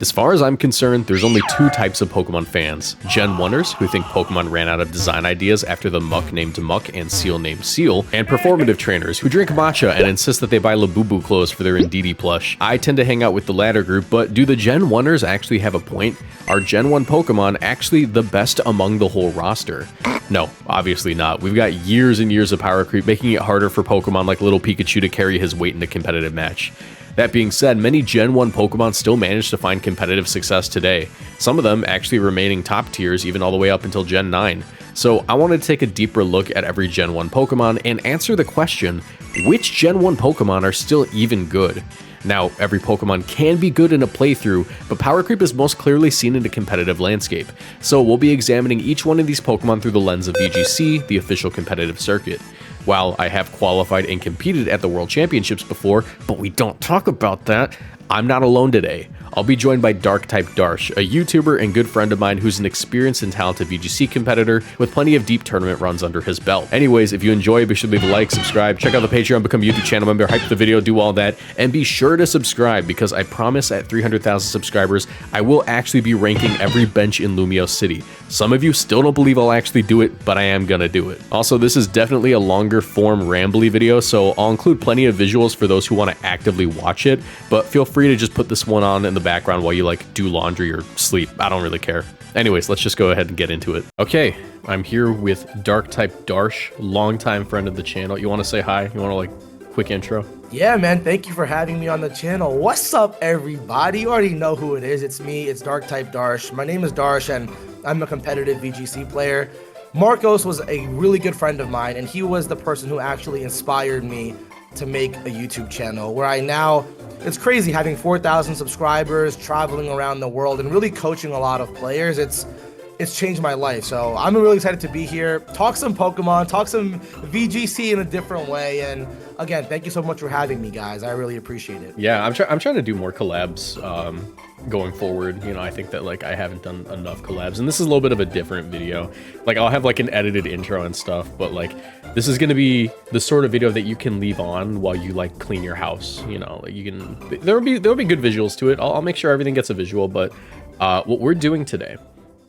As far as I'm concerned, there's only two types of Pokemon fans. Gen 1ers, who think Pokemon ran out of design ideas after the Muck named Muck and Seal named Seal, and performative trainers, who drink matcha and insist that they buy Labubu clothes for their Indeedee plush. I tend to hang out with the latter group, but do the Gen 1ers actually have a point? Are Gen 1 Pokemon actually the best among the whole roster? No, obviously not. We've got years and years of power creep, making it harder for Pokemon like little Pikachu to carry his weight in a competitive match. That being said, many Gen 1 Pokemon still manage to find competitive success today, some of them actually remaining top tiers even all the way up until Gen 9. So I wanted to take a deeper look at every Gen 1 Pokemon and answer the question, which Gen 1 Pokemon are still even good? Now, every Pokemon can be good in a playthrough, but power creep is most clearly seen in a competitive landscape. So we'll be examining each one of these Pokemon through the lens of VGC, the official competitive circuit. While I have qualified and competed at the World Championships before, but we don't talk about that, I'm not alone today. I'll be joined by Dark-type Darsh, a YouTuber and good friend of mine who's an experienced and talented VGC competitor with plenty of deep tournament runs under his belt. Anyways, if you enjoy, be sure to leave a like, subscribe, check out the Patreon, become a YouTube channel member, hype the video, do all that, and be sure to subscribe because I promise at 300,000 subscribers, I will actually be ranking every bench in Lumiose City. Some of you still don't believe I'll actually do it, but I am gonna do it. Also, this is definitely a longer form rambly video, so I'll include plenty of visuals for those who want to actively watch it, but feel free to just put this one on in the background while you like do laundry or sleep. I don't really care. Anyways, let's just go ahead and get into it. Okay, I'm here with Dark-type Darsh, longtime friend of the channel. You want to say hi? You want to like quick intro? Yeah, man, thank you for having me on the channel. What's up, everybody? You already know who it is. It's me, it's Dark-type Darsh. My name is Darsh, and I'm a competitive VGC player. Marcos was a really good friend of mine, and he was the person who actually inspired me to make a YouTube channel where I now, it's crazy having 4,000 subscribers, traveling around the world, and really coaching a lot of players. It's changed my life. So I'm really excited to be here, talk some Pokemon, talk some VGC in a different way. And again, thank you so much for having me, guys. I really appreciate it. Yeah, I'm trying to do more collabs going forward. You know, I think that like I haven't done enough collabs, and this is a little bit of a different video. Like I'll have like an edited intro and stuff, but like this is gonna be the sort of video that you can leave on while you like clean your house. You know, like you can, there'll be good visuals to it. I'll make sure everything gets a visual, but what we're doing today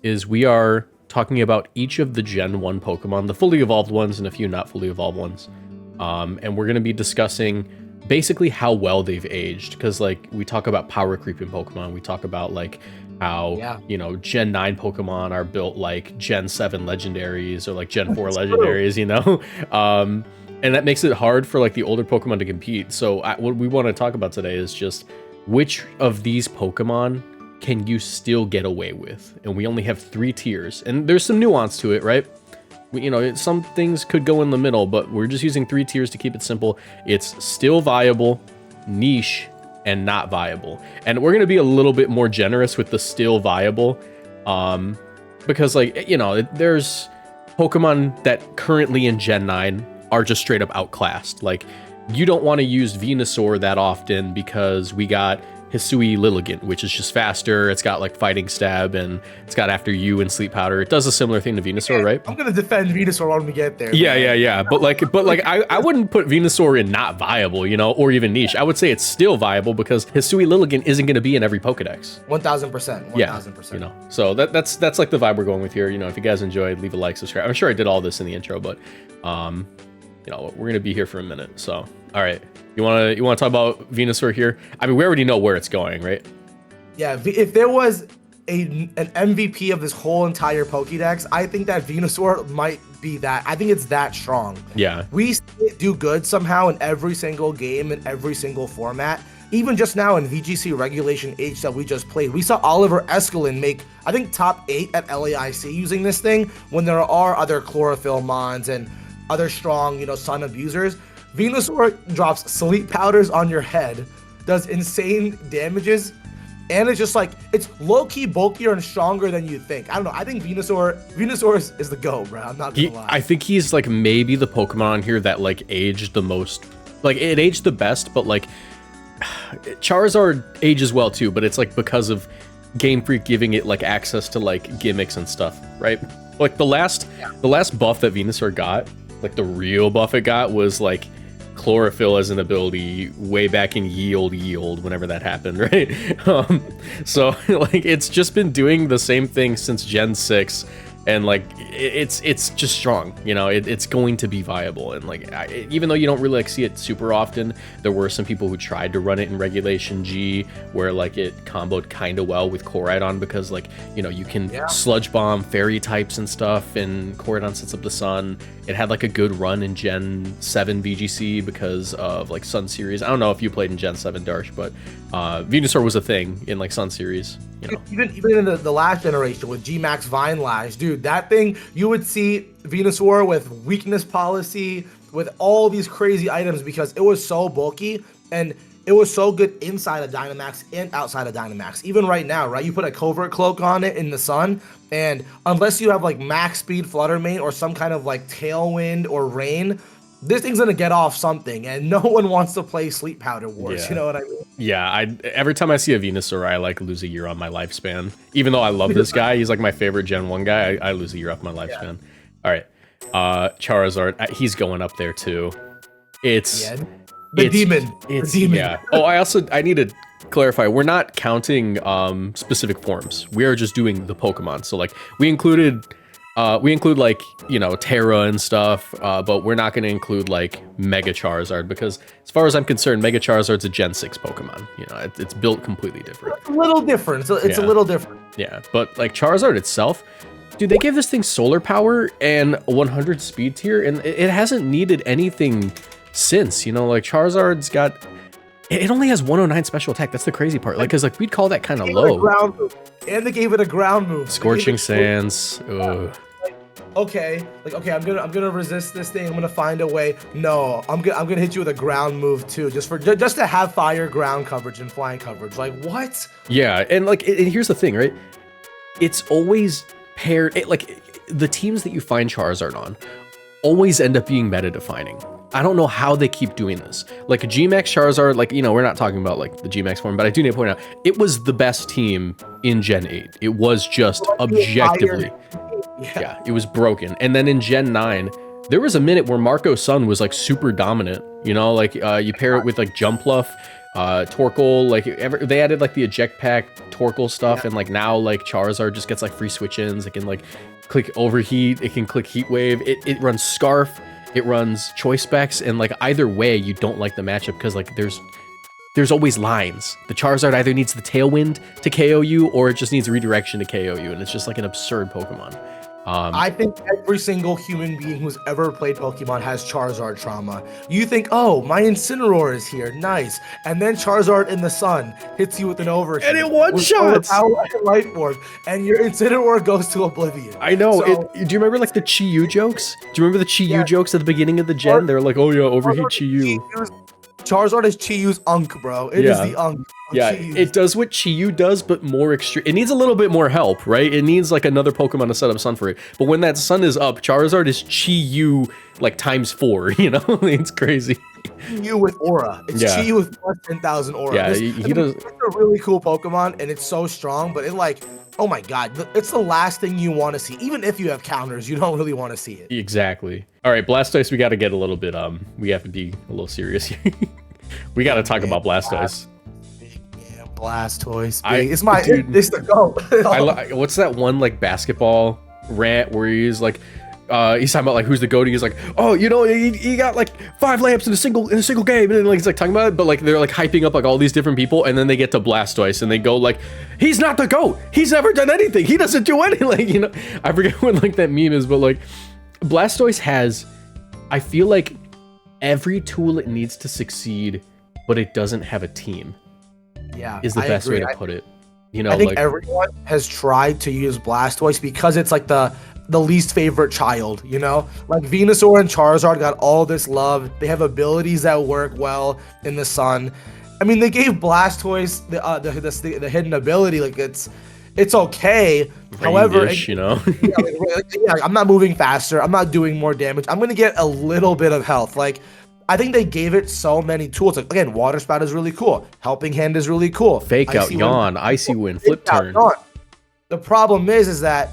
is we are talking about each of the Gen 1 Pokemon, the fully evolved ones and a few not fully evolved ones. And we're going to be discussing basically how well they've aged, because like we talk about power creep in Pokemon, we talk about like how, you know, Gen 9 Pokemon are built like Gen 7 legendaries or like Gen 4 legendaries, you know? And that makes it hard for like the older Pokemon to compete. So what we want to talk about today is just which of these Pokemon can you still get away with? And we only have 3 tiers, and there's some nuance to it, right? You know, some things could go in the middle, but we're just using 3 tiers to keep it simple. It's still viable, niche, and not viable. And we're going to be a little bit more generous with the still viable, because like, you know, there's Pokemon that currently in Gen 9 are just straight up outclassed. Like, you don't want to use Venusaur that often because we got Hisui Lilligant, which is just faster. It's got like fighting stab, and it's got after you and sleep powder. It does a similar thing to Venusaur, right? I'm gonna defend Venusaur when we get there. Yeah. But like I wouldn't put Venusaur in not viable, you know, or even niche. I would say it's still viable because Hisui Lilligant isn't going to be in every Pokedex. 1000%. 1000%. You know, so that's like the vibe we're going with here. You know, if you guys enjoyed, leave a like, subscribe. I'm sure I did all this in the intro, but you know, we're gonna be here for a minute. So, all right. You wanna talk about Venusaur here? I mean, we already know where it's going, right? Yeah, if there was an MVP of this whole entire Pokédex, I think that Venusaur might be that. I think it's that strong. Yeah. We do good somehow in every single game, in every single format. Even just now in VGC Regulation H that we just played, we saw Oliver Escalin make, I think, top 8 at LAIC using this thing when there are other Chlorophyll Mons and other strong, you know, Sun abusers. Venusaur drops sleep powders on your head, does insane damages, and it's just like, it's low-key bulkier and stronger than you think. I don't know. I think Venusaur is the GOAT, bro. I'm not gonna lie. I think he's like maybe the Pokemon on here that like aged the most. Like it aged the best, but like Charizard ages well too, but it's like because of Game Freak giving it like access to like gimmicks and stuff, right? Like the last buff that Venusaur got, like the real buff it got was like chlorophyll as an ability way back in Yield, whenever that happened, right? So like it's just been doing the same thing since Gen 6. And like it's just strong, you know. It's going to be viable, and like even though you don't really like see it super often, there were some people who tried to run it in Regulation G, where like it comboed kind of well with Koraidon, because like, you know, you can sludge bomb fairy types and stuff, and Koraidon sets up the sun. It had like a good run in Gen 7 VGC because of like Sun Series. I don't know if you played in Gen 7, Darsh, but Venusaur was a thing in like Sun Series. You know. Even in the last generation with G-Max Vine Lash, dude, that thing, you would see Venusaur with weakness policy, with all these crazy items, because it was so bulky and it was so good inside of Dynamax and outside of Dynamax. Even right now, right? You put a Covert Cloak on it in the sun, and unless you have like max speed Flutter Mane or some kind of like Tailwind or Rain, this thing's gonna get off something, and no one wants to play Sleep Powder Wars. You know what I mean? Yeah, every time I see a Venusaur, I like lose a year on my lifespan. Even though I love this guy, he's like my favorite Gen 1 guy, I lose a year off my lifespan. All right, Charizard, he's going up there too. The demon. Yeah. Oh, I need to clarify, we're not counting specific forms. We are just doing the Pokemon. So like we include like, you know, Terra and stuff, but we're not going to include like Mega Charizard, because as far as I'm concerned, Mega Charizard's a Gen 6 Pokemon. You know, it's built completely different. It's a little different. So it's a little different. Yeah, but like Charizard itself, dude, they gave this thing solar power and 100 speed tier, and it hasn't needed anything since. You know, like Charizard's got, it only has 109 special attack. That's the crazy part. Like, cause like we'd call that kind of low. And they gave it a ground move. Scorching Sands. Ugh. Okay, I'm gonna resist this thing. I'm gonna find a way. No, I'm gonna hit you with a ground move too, just to have fire, ground coverage, and flying coverage. Like what? Yeah, and like, and here's the thing, right? It's always paired. Like the teams that you find Charizard on always end up being meta defining. I don't know how they keep doing this. Like a G-Max Charizard, like, you know, we're not talking about like the G-Max form, but I do need to point out, it was the best team in Gen 8. It was just objectively, yeah, it was broken. And then in Gen 9, there was a minute where Marco Sun was like super dominant, you know, like you pair it with like Jumpluff, Torkoal, like they added like the eject pack Torkoal stuff, and like now like Charizard just gets like free switch-ins. It can like click Overheat, it can click Heat Wave, it runs Scarf, it runs Choice Specs, and like either way you don't like the matchup, because like there's always lines. The Charizard either needs the Tailwind to KO you, or it just needs redirection to KO you, and it's just like an absurd Pokemon. I think every single human being who's ever played Pokemon has Charizard trauma. You think, oh, my Incineroar is here, nice, and then Charizard in the sun hits you with an overheat, and it one-shots Light Orb, and your Incineroar goes to oblivion. I know. So, do you remember like the Chi-Yu jokes? Do you remember the Chi-Yu jokes at the beginning of the gen? They were like, oh yeah, overheat Chi-Yu. Charizard is Chi-Yu's Unk, bro. It is the Unk. Yeah, it does what Chi-Yu does, but more extreme. It needs a little bit more help, right? It needs like another Pokemon to set up sun for it. But when that sun is up, Charizard is Chi-Yu like ×4, you know? It's crazy. Chi-Yu with aura. It's Chi-Yu with plus 10,000 aura. Yeah, he does. It's a really cool Pokemon, and it's so strong, but it like, oh my god, it's the last thing you want to see. Even if you have counters, you don't really want to see it. Exactly. All right, Blastoise, we got to get a little bit, we have to be a little serious here. We got to talk about Blastoise. Yeah, Blastoise. It's my, it's the GOAT. What's that one like basketball rant where he's like, he's talking about like who's the GOAT. He's like, oh, you know, he got like 5 lamps in a single game, and then like he's like talking about it, but like they're like hyping up like all these different people, and then they get to Blastoise and they go like, he's not the GOAT. He's never done anything. He doesn't do anything. Like, you know, I forget what like that meme is, but like Blastoise has, I feel like every tool it needs to succeed, but it doesn't have a team. Yeah, is the best way to put it. You know, I think like everyone has tried to use Blastoise because it's like the least favorite child, you know? Like Venusaur and Charizard got all this love. They have abilities that work well in the sun. I mean, they gave Blastoise the hidden ability. Like it's okay. However, you know, I'm not moving faster. I'm not doing more damage. I'm gonna get a little bit of health. Like, I think they gave it so many tools. Like again, Water Spout is really cool. Helping Hand is really cool. Fake Out, Yawn, Icy Wind, Flip Turn. The problem is that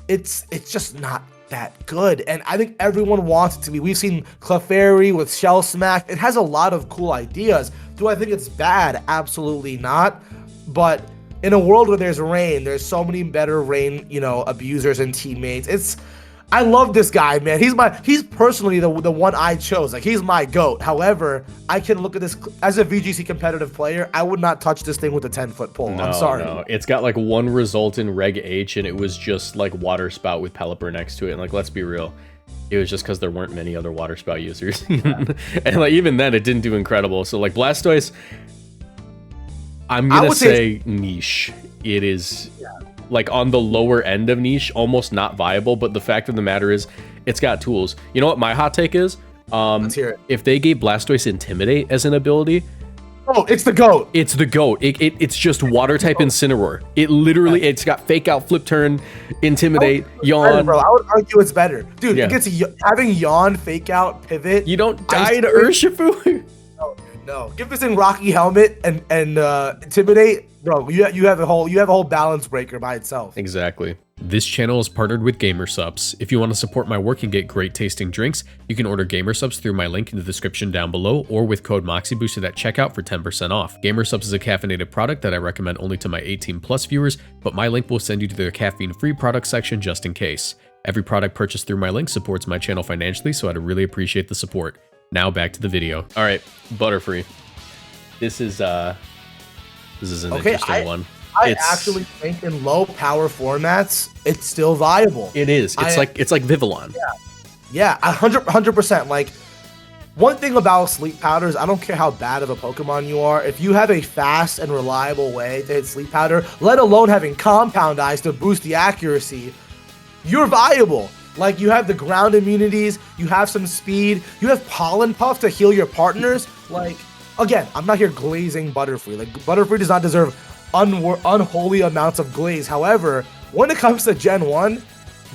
it's just not that good, and I think everyone wants it to be. We've seen Clefairy with Shell Smack. It has a lot of cool ideas. Do I think it's bad? Absolutely not. But in a world where there's rain, there's so many better rain, abusers and teammates. I love this guy, man. He's personally the one I chose. Like, he's my GOAT. However, I can look at this as a VGC competitive player. I would not touch this thing with a 10-foot pole. I'm sorry. No, it's got like one result in Reg H, and it was just like Water Spout with Pelipper next to it. And like, let's be real, it was just because there weren't many other Water Spout users. And like, even then, it didn't do incredible. So like, Blastoise, I'm gonna say niche. It is. Yeah. Like on the lower end of niche, almost not viable, but the fact of the matter is it's got tools. You know what my hot take is? Let's hear it. If they gave Blastoise Intimidate as an ability, it's the GOAT. It's the GOAT. It's just water type Incineroar. It literally, it's got fake out, flip turn, Intimidate, Yawn. Bro, I would argue it's better. Dude, it gets having Yawn, fake out, pivot. You don't die to Urshifu. No. Give this in Rocky Helmet and Intimidate. Bro, you have a whole balance breaker by itself. Exactly. This channel is partnered with Gamersupps. If you want to support my work and get great tasting drinks, you can order Gamersupps through my link in the description down below or with code MOXIEBOOSTED at checkout for 10% off. Gamersupps is a caffeinated product that I recommend only to my 18+ viewers, but my link will send you to their caffeine-free product section just in case. Every product purchased through my link supports my channel financially, so I'd really appreciate the support. Now back to the video. All right, Butterfree. This is an interesting one. I actually think in low power formats, it's still viable. It is. It's like Vivillon. Yeah, 100%. Like, one thing about sleep powders, I don't care how bad of a Pokemon you are, if you have a fast and reliable way to hit sleep powder, let alone having compound eyes to boost the accuracy, you're viable. Like, you have the ground immunities, you have some speed, you have Pollen Puff to heal your partners. Like, again, I'm not here glazing Butterfree. Like, Butterfree does not deserve unholy amounts of glaze. However, when it comes to Gen 1,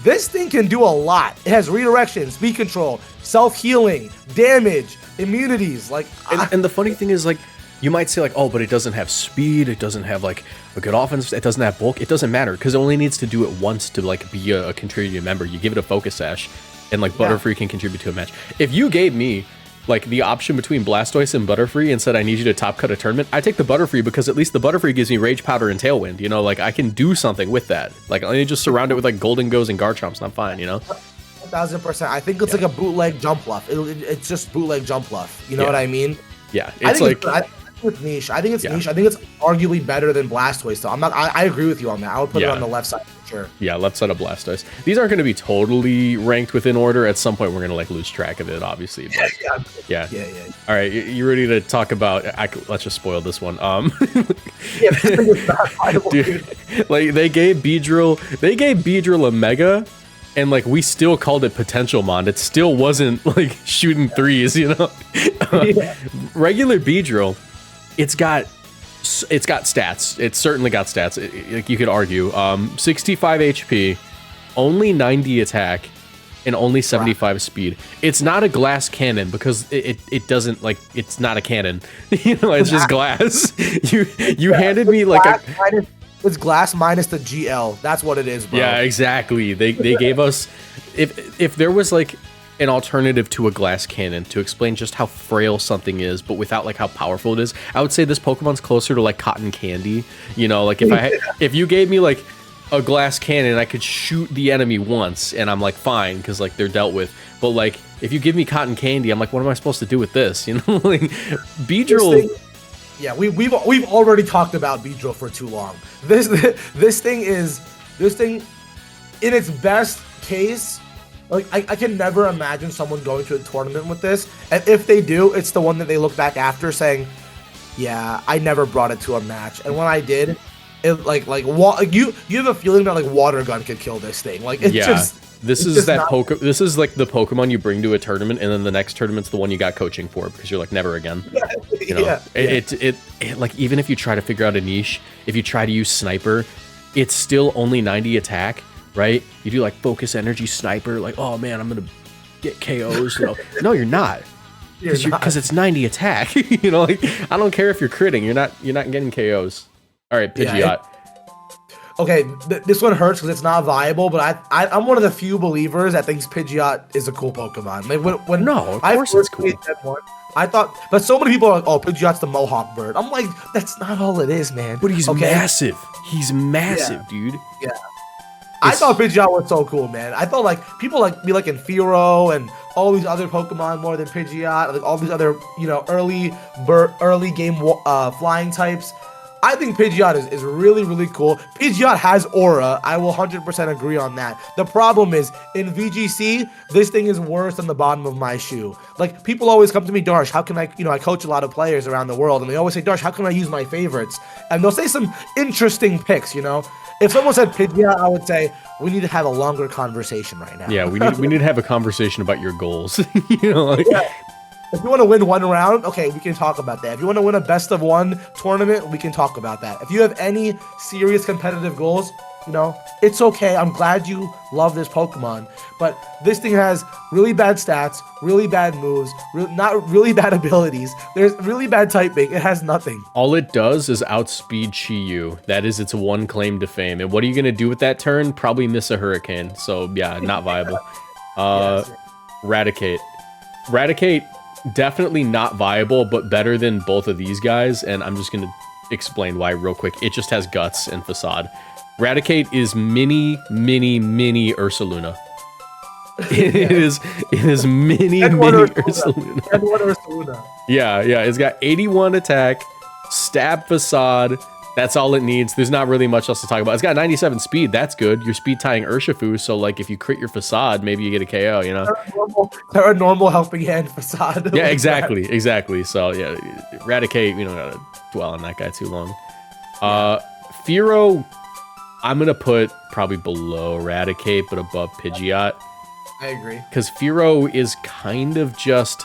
this thing can do a lot. It has redirection, speed control, self-healing, damage, immunities. Like, and the funny thing is, like, you might say like, oh, but it doesn't have speed, it doesn't have like a good offense, it doesn't have bulk. It doesn't matter because it only needs to do it once to like be a contributing member. You give it a Focus Sash, and like Butterfree can contribute to a match. If you gave me like the option between Blastoise and Butterfree and said I need you to top cut a tournament, I take the Butterfree because at least the Butterfree gives me Rage Powder and Tailwind. You know, like I can do something with that. Like let me just surround it with like Golden Goes and Garchomps and I'm fine. You know. 1000%. I think it's like a bootleg Jump Bluff. It's just bootleg Jump Bluff. You know what I mean? Yeah, it's like. It's niche. I think it's niche. I think it's arguably better than Blastoise, though. I agree with you on that. I would put it on the left side for sure. Yeah, left side of Blastoise. These aren't going to be totally ranked within order. At some point, we're going to like lose track of it, obviously. But, yeah. All right, you ready to talk about? Let's just spoil this one. Dude, like they gave Beedrill a Mega. And like we still called it Potential Mon. It still wasn't like shooting threes, you know. Regular Beedrill, it's got stats. It's certainly got stats. Like you could argue, 65 HP, only 90 attack, and only 75 speed. It's not a glass cannon because it doesn't like it's not a cannon. You know, it's just glass. You handed me like a. It's glass minus the GL. That's what it is, bro. Yeah, exactly. They gave us if there was like an alternative to a glass cannon to explain just how frail something is, but without like how powerful it is, I would say this Pokemon's closer to like cotton candy. You know, like if you gave me like a glass cannon, I could shoot the enemy once, and I'm like fine because like they're dealt with. But like if you give me cotton candy, I'm like, what am I supposed to do with this? You know, like Beedrill. Yeah, we've already talked about Beedrill for too long. This thing in its best case, like I can never imagine someone going to a tournament with this. And if they do, it's the one that they look back after saying, "Yeah, I never brought it to a match, and when I did, it you have a feeling that like Water Gun could kill this thing. Like it's just." This is like the Pokemon you bring to a tournament, and then the next tournament's the one you got coaching for because you're like never again. You know? It like even if you try to figure out a niche, if you try to use Sniper, it's still only 90 attack, right? You do like Focus Energy Sniper, like oh man, I'm gonna get KOs. You know, no, you're not. Because it's 90 attack. You know, like I don't care if you're critting, you're not getting KOs. All right, Pidgeot. Okay, this one hurts because it's not viable, but I'm one of the few believers that thinks Pidgeot is a cool Pokemon. Like when No, of course it's cool. I thought, but so many people are like, oh, Pidgeot's the Mohawk bird. I'm like, that's not all it is, man. But he's massive. He's massive, dude. Yeah. I thought Pidgeot was so cool, man. I thought like people like me like Infero and all these other Pokemon more than Pidgeot, like all these other, you know, early game flying types. I think Pidgeot is really, really cool. Pidgeot has aura. I will 100% agree on that. The problem is, in VGC, this thing is worse than the bottom of my shoe. Like, people always come to me, Darsh, how can I, you know, I coach a lot of players around the world, and they always say, Darsh, how can I use my favorites? And they'll say some interesting picks, you know? If someone said Pidgeot, I would say, we need to have a longer conversation right now. Yeah, we need to have a conversation about your goals. You know, like, yeah. If you want to win one round, okay, we can talk about that. If you want to win a best of one tournament, we can talk about that. If you have any serious competitive goals, you know, it's okay. I'm glad you love this Pokemon, but this thing has really bad stats, really bad moves, not really bad abilities. There's really bad typing. It has nothing. all it does is outspeed Chi-Yu. That is its one claim to fame. And what are you going to do with that turn? Probably miss a Hurricane. So, yeah, not viable. Yes. Raticate, definitely not viable, but better than both of these guys. And I'm just going to explain why real quick. It just has Guts and Facade. Raticate is mini Ursaluna. It is mini Ursaluna. Ursaluna. Yeah, it's got 81 attack, stab Facade. That's all it needs. There's not really much else to talk about. It's got 97 speed. That's good. You're speed tying Urshifu, so like if you crit your Facade, maybe you get a KO, you know? They're a normal helping hand Facade. Yeah, exactly. So yeah, Raticate, we don't gotta dwell on that guy too long. Fearow, I'm gonna put probably below Raticate, but above Pidgeot. I agree. Because Fearow is kind of just...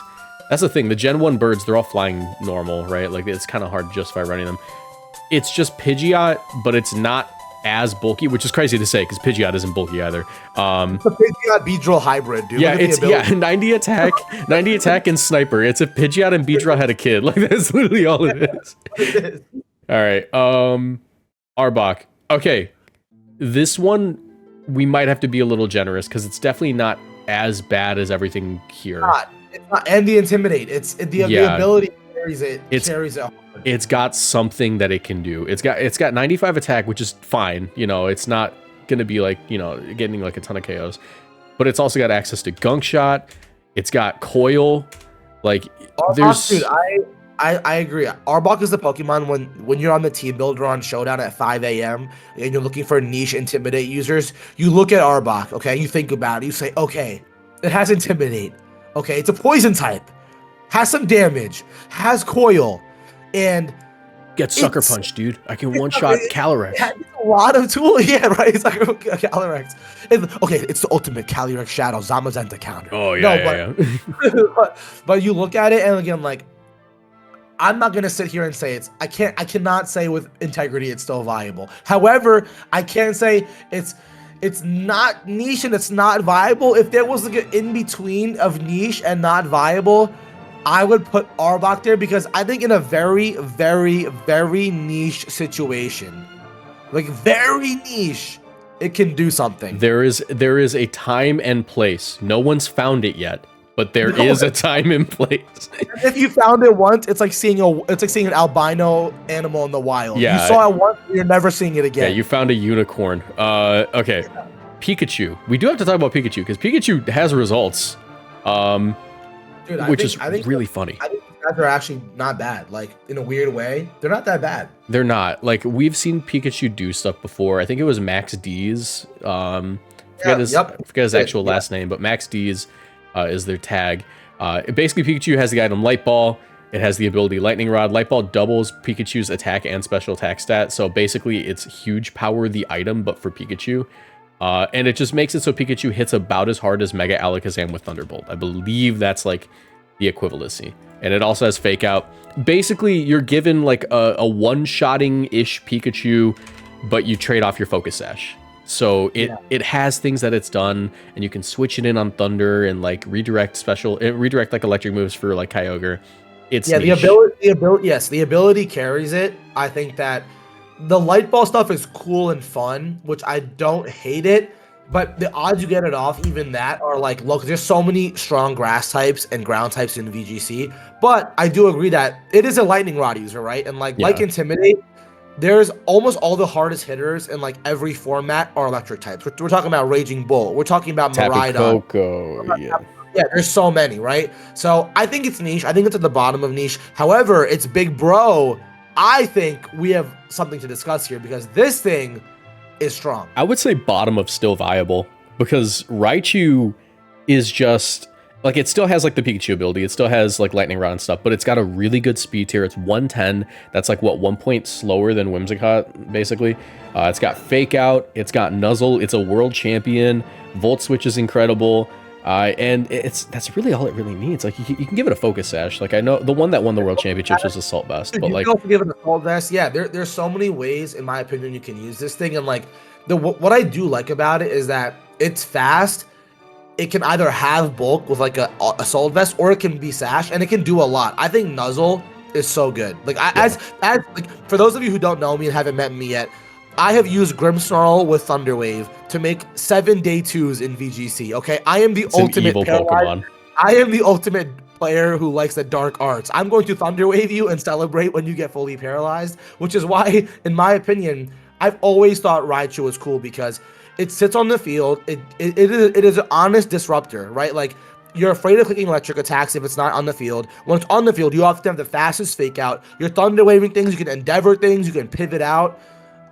That's the thing. The Gen 1 birds, they're all flying normal, right? Like, it's kind of hard to justify running them. It's just Pidgeot, but it's not as bulky, which is crazy to say, because Pidgeot isn't bulky either. It's a Pidgeot Beedrill hybrid, dude. Yeah, it's 90 attack, 90 attack, and Sniper. It's if Pidgeot and Beedrill had a kid. Like, that's literally all it is. All right, Arbok. Okay, this one... we might have to be a little generous because it's definitely not as bad as everything here. It's not. And the Intimidate. The ability carries it. It's got something that it can do. It's got 95 attack, which is fine. You know, it's not gonna be like, you know, getting like a ton of KOs. But it's also got access to Gunk Shot. It's got Coil. Like Arbok, dude, I agree. Arbok is the Pokemon when you're on the team builder on Showdown at 5 a.m. and you're looking for niche Intimidate users, you look at Arbok, okay? You think about it. You say, okay, it has Intimidate. Okay, it's a poison type. Has some damage. Has Coil. And... get Sucker Punch, dude. I can one-shot Calyrex. It has a lot of tools. Yeah, right? It's like Calyrex. Okay, it's the ultimate Calyrex Shadow Zamazenta counter. Oh, yeah, but you look at it and again, like, I'm not gonna sit here and say I cannot say with integrity it's still viable. However, I can say it's not niche and it's not viable. If there was like an in-between of niche and not viable, I would put Arbok there because I think in a very, very, very niche situation, like very niche, it can do something. There is a time and place. No one's found it yet. But there is a time and place. If you found it once, it's like seeing an albino animal in the wild. Yeah, you saw it once, you're never seeing it again. Yeah, you found a unicorn. Okay. Yeah. Pikachu. We do have to talk about Pikachu because Pikachu has results. Dude, which is really funny. I think these guys are actually not bad. Like, in a weird way, they're not that bad. They're not. Like, we've seen Pikachu do stuff before. I think it was Max D's. I forget his actual last name, but Max D's is their tag. Basically, Pikachu has the item Light Ball. It has the ability Lightning Rod. Light Ball doubles Pikachu's attack and special attack stat. So basically, it's Huge Power the item, but for Pikachu. And it just makes it so Pikachu hits about as hard as Mega Alakazam with Thunderbolt. I believe that's like the equivalency. And it also has Fake Out. Basically, you're given like a one-shotting-ish Pikachu, but you trade off your Focus Sash. So it has things that it's done, and you can switch it in on Thunder and like redirect like electric moves for like Kyogre. It's the ability carries it. I think that the light ball stuff is cool and fun, which I don't hate it. But the odds you get it off, even that, are like, look, there's so many strong grass types and ground types in VGC. But I do agree that it is a lightning rod user, right? And like Intimidate, there's almost all the hardest hitters in like every format are electric types. We're talking about Raging Bull. We're talking about Miraidon. Yeah, there's so many, right? So I think it's niche. I think it's at the bottom of niche. However, it's big bro. I think we have something to discuss here because this thing is strong. I would say bottom of still viable because Raichu is just like, it still has like the Pikachu ability. It still has like lightning rod and stuff, but it's got a really good speed tier. It's 110. That's like what, 1 point slower than Whimsicott, basically. It's got Fake Out. It's got Nuzzle. It's a world champion. Volt Switch is incredible. And that's really all it really needs. Like you can give it a Focus Sash. Like I know the one that won the World Championships was Assault Vest, but like you can give it an Assault Vest. Yeah, there's so many ways, in my opinion, you can use this thing. And like what I do like about it is that it's fast. It can either have bulk with like a Assault Vest, or it can be Sash, and it can do a lot. I think Nuzzle is so good. Like as like for those of you who don't know me and haven't met me yet, I have used Grimmsnarl with Thunderwave to make 7 day 2s in VGC. Okay, I am the ultimate Pokemon. I am the ultimate player who likes the dark arts. I'm going to Thunderwave you and celebrate when you get fully paralyzed, which is why, in my opinion, I've always thought Raichu was cool because it sits on the field. It is an honest disruptor, right? Like, you're afraid of clicking electric attacks if it's not on the field. When it's on the field, you often have the fastest Fake Out. You're Thunderwaving things, you can Endeavor things, you can pivot out.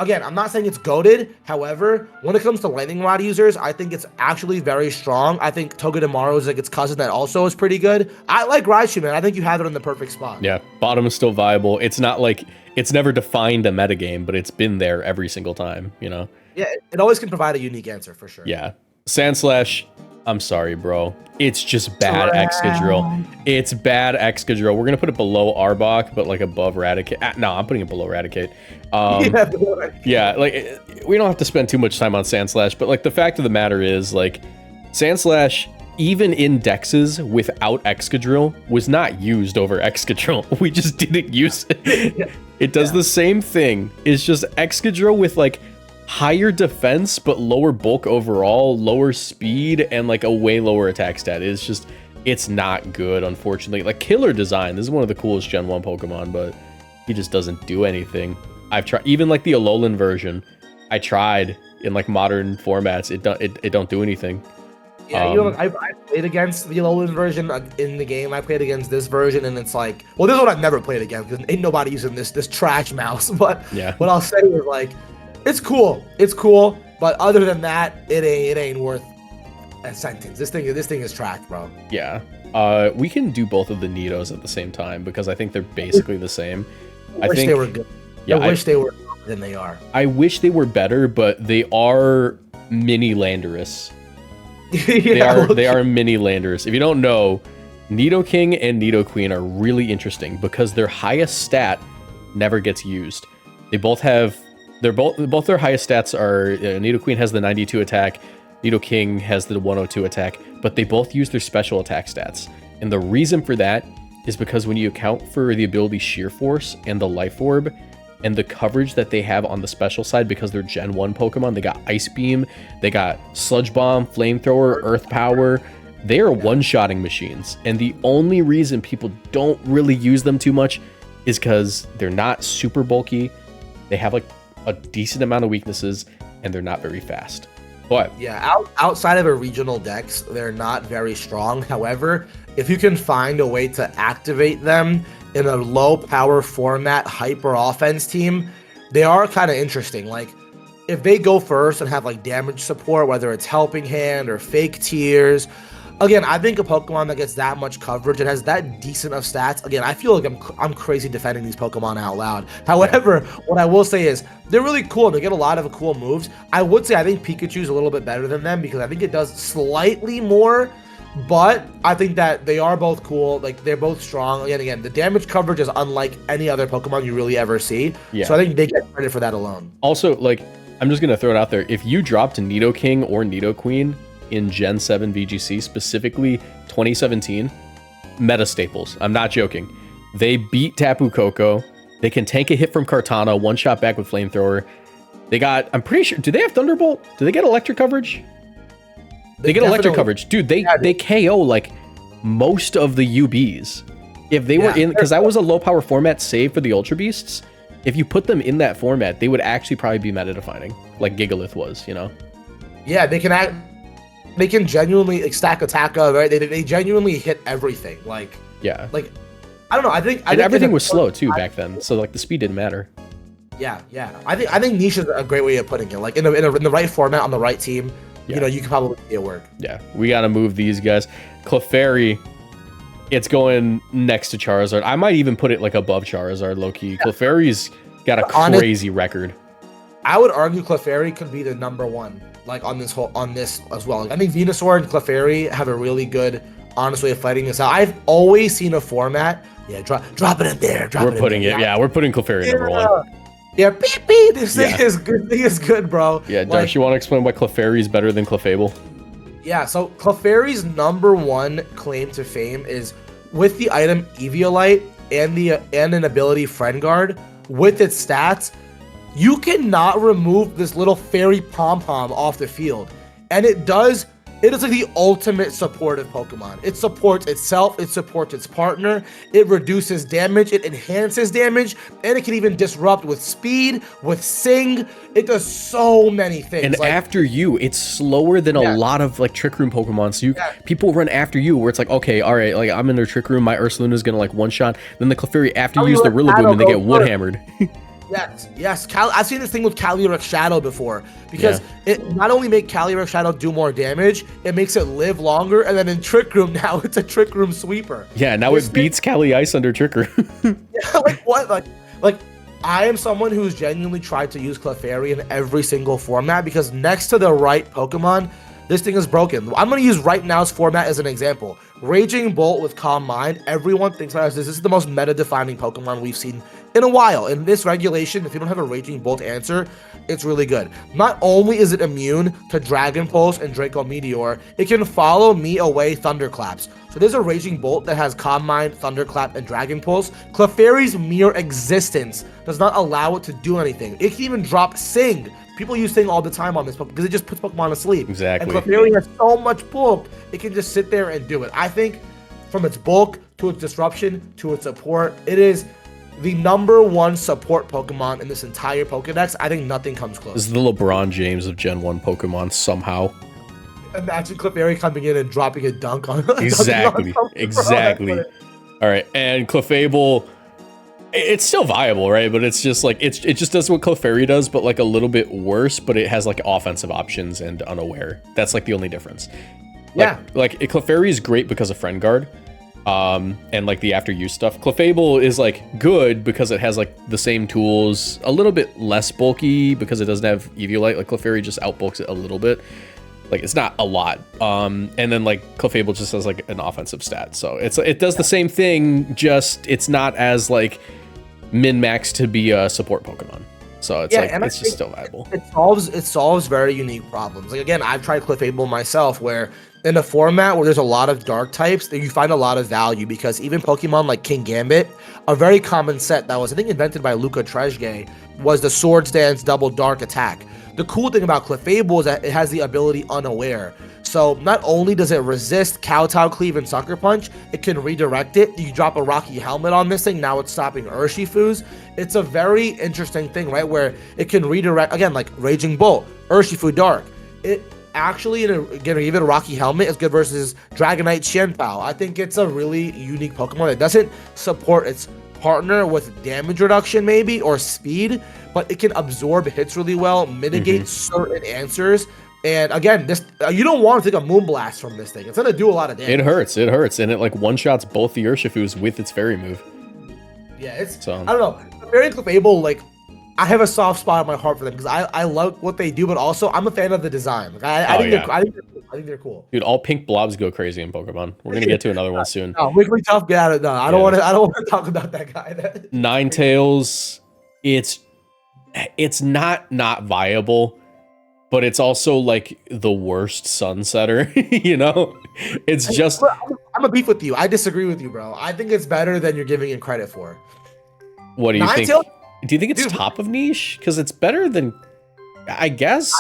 Again, I'm not saying it's goated. However, when it comes to lightning rod users, I think it's actually very strong. I think Togedemaru is like its cousin that also is pretty good. I like Raichu, man. I think you have it in the perfect spot. Yeah, bottom is still viable. It's not like it's never defined a metagame, but it's been there every single time, you know? Yeah, it always can provide a unique answer for sure. Yeah. Sandslash, I'm sorry, bro. It's just bad Excadrill. It's bad Excadrill. We're going to put it below Arbok, but like above Raticate. No, I'm putting it below Raticate. Yeah, like we don't have to spend too much time on Sandslash, but like the fact of the matter is, like, Sandslash, even in dexes without Excadrill, was not used over Excadrill. We just didn't use it. It does the same thing. It's just Excadrill with like higher defense but lower bulk overall, lower speed, and like a way lower attack stat. It's not good, unfortunately. Like, killer design. This is one of the coolest Gen 1 Pokemon, but he just doesn't do anything. I've tried, even like the Alolan version, I tried in like modern formats. It don't do anything. Yeah, you know, I played against the Alolan version in the game. I played against this version, and it's like, well, this is what I've never played against because ain't nobody using this trash mouse. But yeah, what I'll say is like, it's cool, but other than that, it ain't worth a sentence. This thing is trash, bro. Yeah. We can do both of the Nidos at the same time because I think they're basically the same. I wish they were good. Yeah, I wish they were better than they are. I wish they were better, but they are mini Landorus. They are mini Landorus. If you don't know, Nidoking and Nidoqueen are really interesting because their highest stat never gets used. They both have both their highest stats are Nidoqueen has the 92 attack, Nidoking has the 102 attack, but they both use their special attack stats. And the reason for that is because when you account for the ability Sheer Force and the Life Orb and the coverage that they have on the special side, because they're Gen 1 Pokemon, they got Ice Beam, they got Sludge Bomb, Flamethrower, Earth Power. They are one-shotting machines. And the only reason people don't really use them too much is because they're not super bulky. They have like a decent amount of weaknesses, and they're not very fast. But yeah, outside of a regional dex, they're not very strong. However, if you can find a way to activate them in a low power format hyper offense team, they are kind of interesting. Like, if they go first and have like damage support, whether it's Helping Hand or Fake Tears, again, I think a Pokemon that gets that much coverage and has that decent of stats, again, I feel like I'm crazy defending these Pokemon out loud. However, what I will say is they're really cool. They get a lot of cool moves. I would say I think Pikachu's a little bit better than them because I think it does slightly more, but I think that they are both cool. Like, they're both strong. Again, the damage coverage is unlike any other Pokemon you really ever see. Yeah. So I think they get credit for that alone. Also, like, I'm just going to throw it out there. If you dropped Nidoking or Nidoqueen in Gen 7 VGC, specifically 2017, meta staples. I'm not joking. They beat Tapu Koko. They can tank a hit from Kartana, one shot back with Flamethrower. They got, I'm pretty sure, do they have Thunderbolt? Do they get electric coverage? They get electric coverage. Dude, they KO like most of the UBs. If they were in, because that was a low power format save for the Ultra Beasts. If you put them in that format, they would actually probably be meta defining, like Gigalith was, you know? Yeah, they can genuinely stack attack, right? They genuinely hit everything. Like, yeah. Like, I don't know. I think everything was slow too back then, so like the speed didn't matter. Yeah. I think niche is a great way of putting it. Like in the right format on the right team, you know, you can probably make it work. Yeah, we gotta move these guys. Clefairy, it's going next to Charizard. I might even put it like above Charizard, low key. Yeah. Clefairy's got a crazy record. I would argue Clefairy could be the #1, like on this as well. Like, I think Venusaur and Clefairy have a really good, honest way of fighting this out. I've always seen a format. Yeah, drop it in there. We're putting Clefairy #1. Yeah, beep beep. This thing is good. This thing is good, bro. Yeah, Darsh, you want to explain why Clefairy is better than Clefable? Yeah, so Clefairy's #1 claim to fame is with the item Eviolite and an ability Friend Guard. With its stats, you cannot remove this little fairy pom-pom off the field, and it does. It is like the ultimate supportive Pokemon. It supports itself, it supports its partner, it reduces damage, it enhances damage, and it can even disrupt with speed, with Sing. It does so many things. And like, after you, it's slower than a lot of like Trick Room Pokemon. So people run after you where it's like, okay, all right, like I'm in their Trick Room, my Ursaluna's gonna like one shot. Then the Clefairy, after you use the Rillaboom, and they get wood hammered. Yes. I've seen this thing with Calyrex Shadow before, because it not only makes Calyrex Shadow do more damage, it makes it live longer, and then in Trick Room now it's a Trick Room sweeper. Yeah, now it beats Cali Ice under Trick Room. Yeah, like what? Like I am someone who's genuinely tried to use Clefairy in every single format, because next to the right Pokemon, this thing is broken. I'm going to use right now's format as an example. Raging Bolt with Calm Mind. Everyone thinks this is the most meta-defining Pokemon we've seen in a while. In this regulation, if you don't have a Raging Bolt answer, it's really good. Not only is it immune to Dragon Pulse and Draco Meteor, it can follow me away Thunderclaps. So there's a Raging Bolt that has Calm Mind, Thunderclap, and Dragon Pulse. Clefairy's mere existence does not allow it to do anything. It can even drop Sing. People use Sing all the time on this Pokemon because it just puts Pokemon to sleep. Exactly. And Clefairy has so much bulk, it can just sit there and do it. I think from its bulk to its disruption to its support, it is the #1 support Pokemon in this entire Pokedex. I think nothing comes close. This is the LeBron James of Gen 1 Pokemon somehow. Imagine Clefairy coming in and dropping a dunk on Exactly. All right, and Clefable, it's still viable, right? But it's just like it just does what Clefairy does, but like a little bit worse. But it has like offensive options and unaware. That's like the only difference. Like Clefairy is great because of Friend Guard, and like the after use stuff. Clefable is like good because it has like the same tools, a little bit less bulky because it doesn't have Eviolite. Like Clefairy just outbulks it a little bit. Like it's not a lot. And then like Clefable just has like an offensive stat, so it does the same thing. Just it's not as like min-max to be a support Pokemon. So it's it's just still viable. It solves very unique problems. Like again, I've tried Clefable myself, where in a format where there's a lot of dark types, that you find a lot of value, because even Pokemon like King Gambit, a very common set that was I think invented by Luca Trezeguet, was the Swords Dance double dark attack. The cool thing about Clefable is that it has the ability Unaware. So not only does it resist Kowtow, Cleave, and Sucker Punch, it can redirect it. You drop a Rocky Helmet on this thing, now it's stopping Urshifus. It's a very interesting thing, right? Where it can redirect, again, like Raging Bolt, Urshifu Dark. It actually, again, even a Rocky Helmet is good versus Dragonite Xianpao. I think it's a really unique Pokemon that doesn't support its partner with damage reduction maybe, or speed, but it can absorb hits really well, mitigate certain answers. And again, this you don't want to take a Moonblast from this thing. It's gonna do a lot of damage. It hurts, and it like one-shots both the Urshifus with its fairy move. Yeah, I don't know. Very Clefable, like, I have a soft spot in my heart for them because I love what they do, but also I'm a fan of the design. Like, I think they're cool. Dude, all pink blobs go crazy in Pokemon. We're gonna get to another one soon. No, Wigglytuff, get out of it. No, I don't want to talk about that guy. Ninetales, it's not viable, but it's also like the worst Sunsetter. You know, it's just. I'm a beef with you. I disagree with you, bro. I think it's better than you're giving it credit for. What do you think? Ninetales, Do you think it's dude, top of niche? Because it's better than, I guess.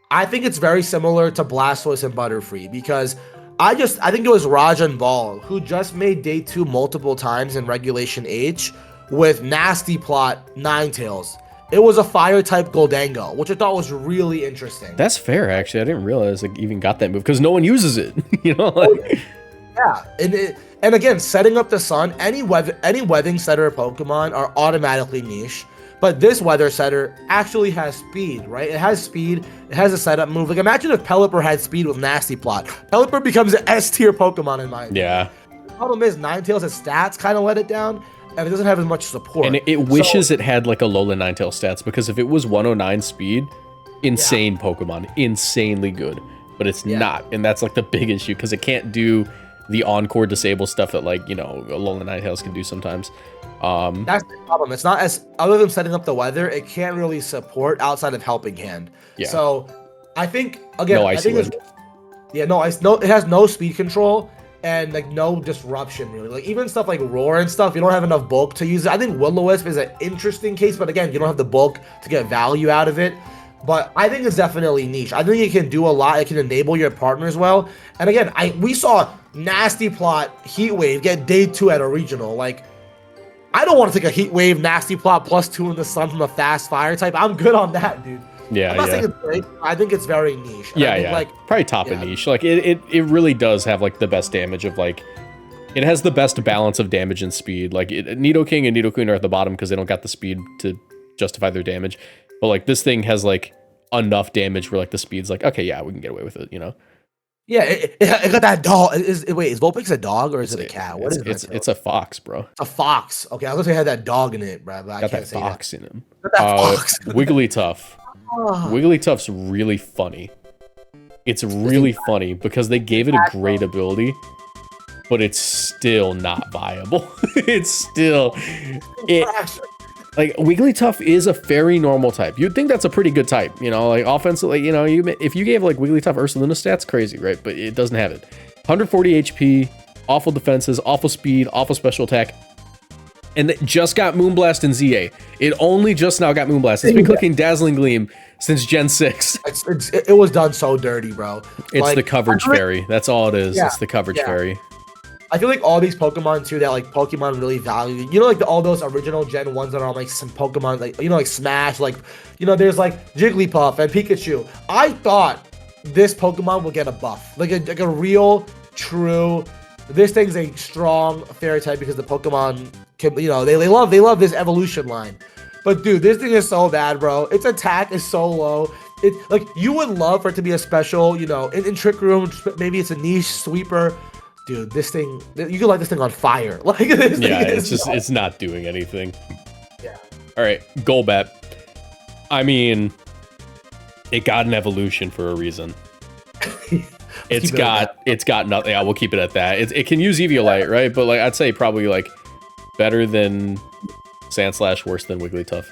I think it's very similar to Blastoise and Butterfree because I think it was Rajan Ball who just made day 2 multiple times in Regulation H with Nasty Plot Ninetales. It was a fire type Goldango, which I thought was really interesting. That's fair, actually. I didn't realize it even got that move because no one uses it. You know, like, yeah, and again, setting up the sun, any weathering setter Pokemon are automatically niche. But this weather setter actually has speed, right? It has speed. It has a setup move. Like imagine if Pelipper had speed with Nasty Plot. Pelipper becomes an S tier Pokemon in my opinion. yeah. The problem is Ninetales' stats kind of let it down, and it doesn't have as much support. And it wishes it had like a Alola Ninetales stats because if it was 109 speed, insane Pokemon, insanely good. But it's not, and that's like the big issue because it can't do the Encore disable stuff that like, you know, Alola Ninetales can do sometimes. That's the problem. It's not as, other than setting up the weather, it can't really support outside of Helping Hand. Yeah. So I think again, No I Icy think it has no speed control and like no disruption really. Like even stuff like Roar and stuff, you don't have enough bulk to use it. I think Will-O-Wisp is an interesting case, but again, you don't have the bulk to get value out of it. But I think it's definitely niche. I think it can do a lot. It can enable your partners well. And again, we saw Nasty Plot Heat Wave get day 2 at a regional. Like, I don't want to take a Heat Wave Nasty Plot +2 in the sun from a fast fire type. I'm good on that, dude. Yeah, I'm not saying it's great. I think it's very niche. Yeah, yeah. Like, probably top of niche. Like it really does have like the best damage of like, it has the best balance of damage and speed. Like Nidoking and Nidoqueen are at the bottom because they don't got the speed to justify their damage. But like this thing has like enough damage where like the speed's like, okay, yeah, we can get away with it, you know? Yeah, it got that dog. Wait, is Vulpix a dog or is it a cat? What is it? It's a fox, bro. It's a fox. Okay, I was gonna say it had that dog in it, bro, but I Got can't that say fox in him. Got that fox. Wigglytuff. Wigglytuff's really funny. It's really funny because they gave it a great ability, but it's still not viable. It's still like Wigglytuff is a fairy normal type. You'd think that's a pretty good type, you know, like offensively, you know, if you gave like Wigglytuff Ursaluna stats, crazy, right? But it doesn't have it. 140 HP, awful defenses, awful speed, awful special attack. And it just got Moonblast in ZA. It only just now got Moonblast. It's been clicking Dazzling Gleam since Gen 6. It was done so dirty, bro. It's like, the coverage fairy. That's all it is. Yeah, it's the coverage fairy. I feel like all these Pokemon too that like Pokemon really value. You know, like all those original Gen 1s that are on like some Pokemon, like, you know, like Smash, like, you know, there's like Jigglypuff and Pikachu. I thought this Pokemon would get a buff. Like a real, true, this thing's a strong fairy type because the Pokemon can, you know, they love this evolution line. But dude, this thing is so bad, bro. Its attack is so low. It like you would love for it to be a special, you know, in Trick Room, maybe it's a niche sweeper. Dude, this thing, you can light this thing on fire. Like this thing it's not doing anything. Yeah. All right, Golbat. I mean, it got an evolution for a reason. It's got nothing. Yeah, we'll keep it at that. It can use Eviolite, right? But like I'd say probably like better than Sandslash, worse than Wigglytuff.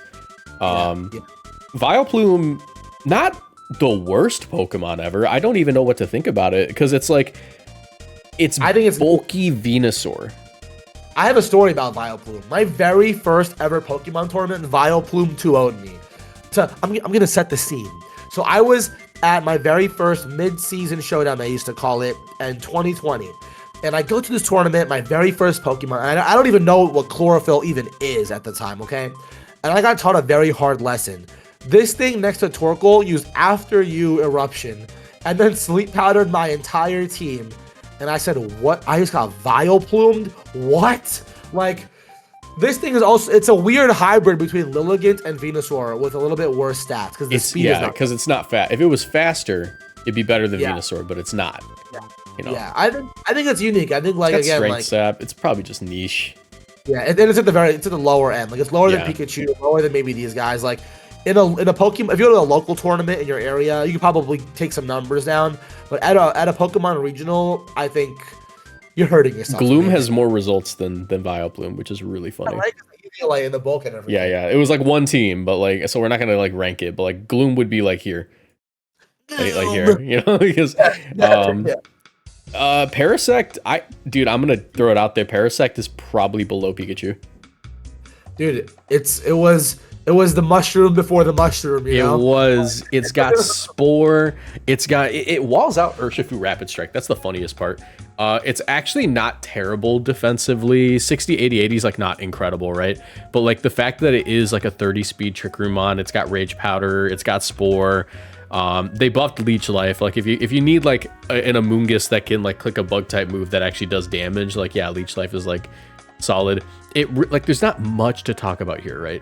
Vileplume, not the worst Pokemon ever. I don't even know what to think about it because it's like I think it's bulky Venusaur. I have a story about Vileplume. My very first ever Pokemon tournament, Vileplume 2-0'd me. So I'm gonna set the scene. So I was at my very first mid-season showdown, I used to call it, in 2020. And I go to this tournament, my very first Pokemon, and I don't even know what chlorophyll even is at the time, okay? And I got taught a very hard lesson. This thing next to Torkoal used After You Eruption, and then sleep powdered my entire team. And I said, what? I just got Vileplumed? What? Like, this thing is also, it's a weird hybrid between Lilligant and Venusaur with a little bit worse stats because the speed is not. Because it's not fast. If it was faster, it'd be better than Venusaur, but it's not. Yeah. You know? Yeah, I think it's unique. I think like it's got again, strength like sap. It's probably just niche. Yeah, and it's at the lower end. Like it's lower than Pikachu, lower than maybe these guys. Like in a Pokemon, if you go to a local tournament in your area, you could probably take some numbers down. But at a Pokemon regional, I think you're hurting yourself. Gloom has more results than Vileplume, which is really funny. Right? Like in the bulk and everything. Yeah. It was like one team, but like, so we're not gonna like rank it, but like Gloom would be like here, like here, you know, because Parasect. I'm gonna throw it out there. Parasect is probably below Pikachu. Dude, it was the mushroom before the mushroom, you know? It was. It's got Spore. It walls out Urshifu Rapid Strike. That's the funniest part. It's actually not terrible defensively. 60, 80, 80 is like not incredible, right? But like the fact that it is like a 30 speed Trick Room on, it's got Rage Powder, it's got Spore. They buffed Leech Life. Like if you need like an Amoonguss that can like click a bug type move that actually does damage, like yeah, Leech Life is like solid. Like there's not much to talk about here, right?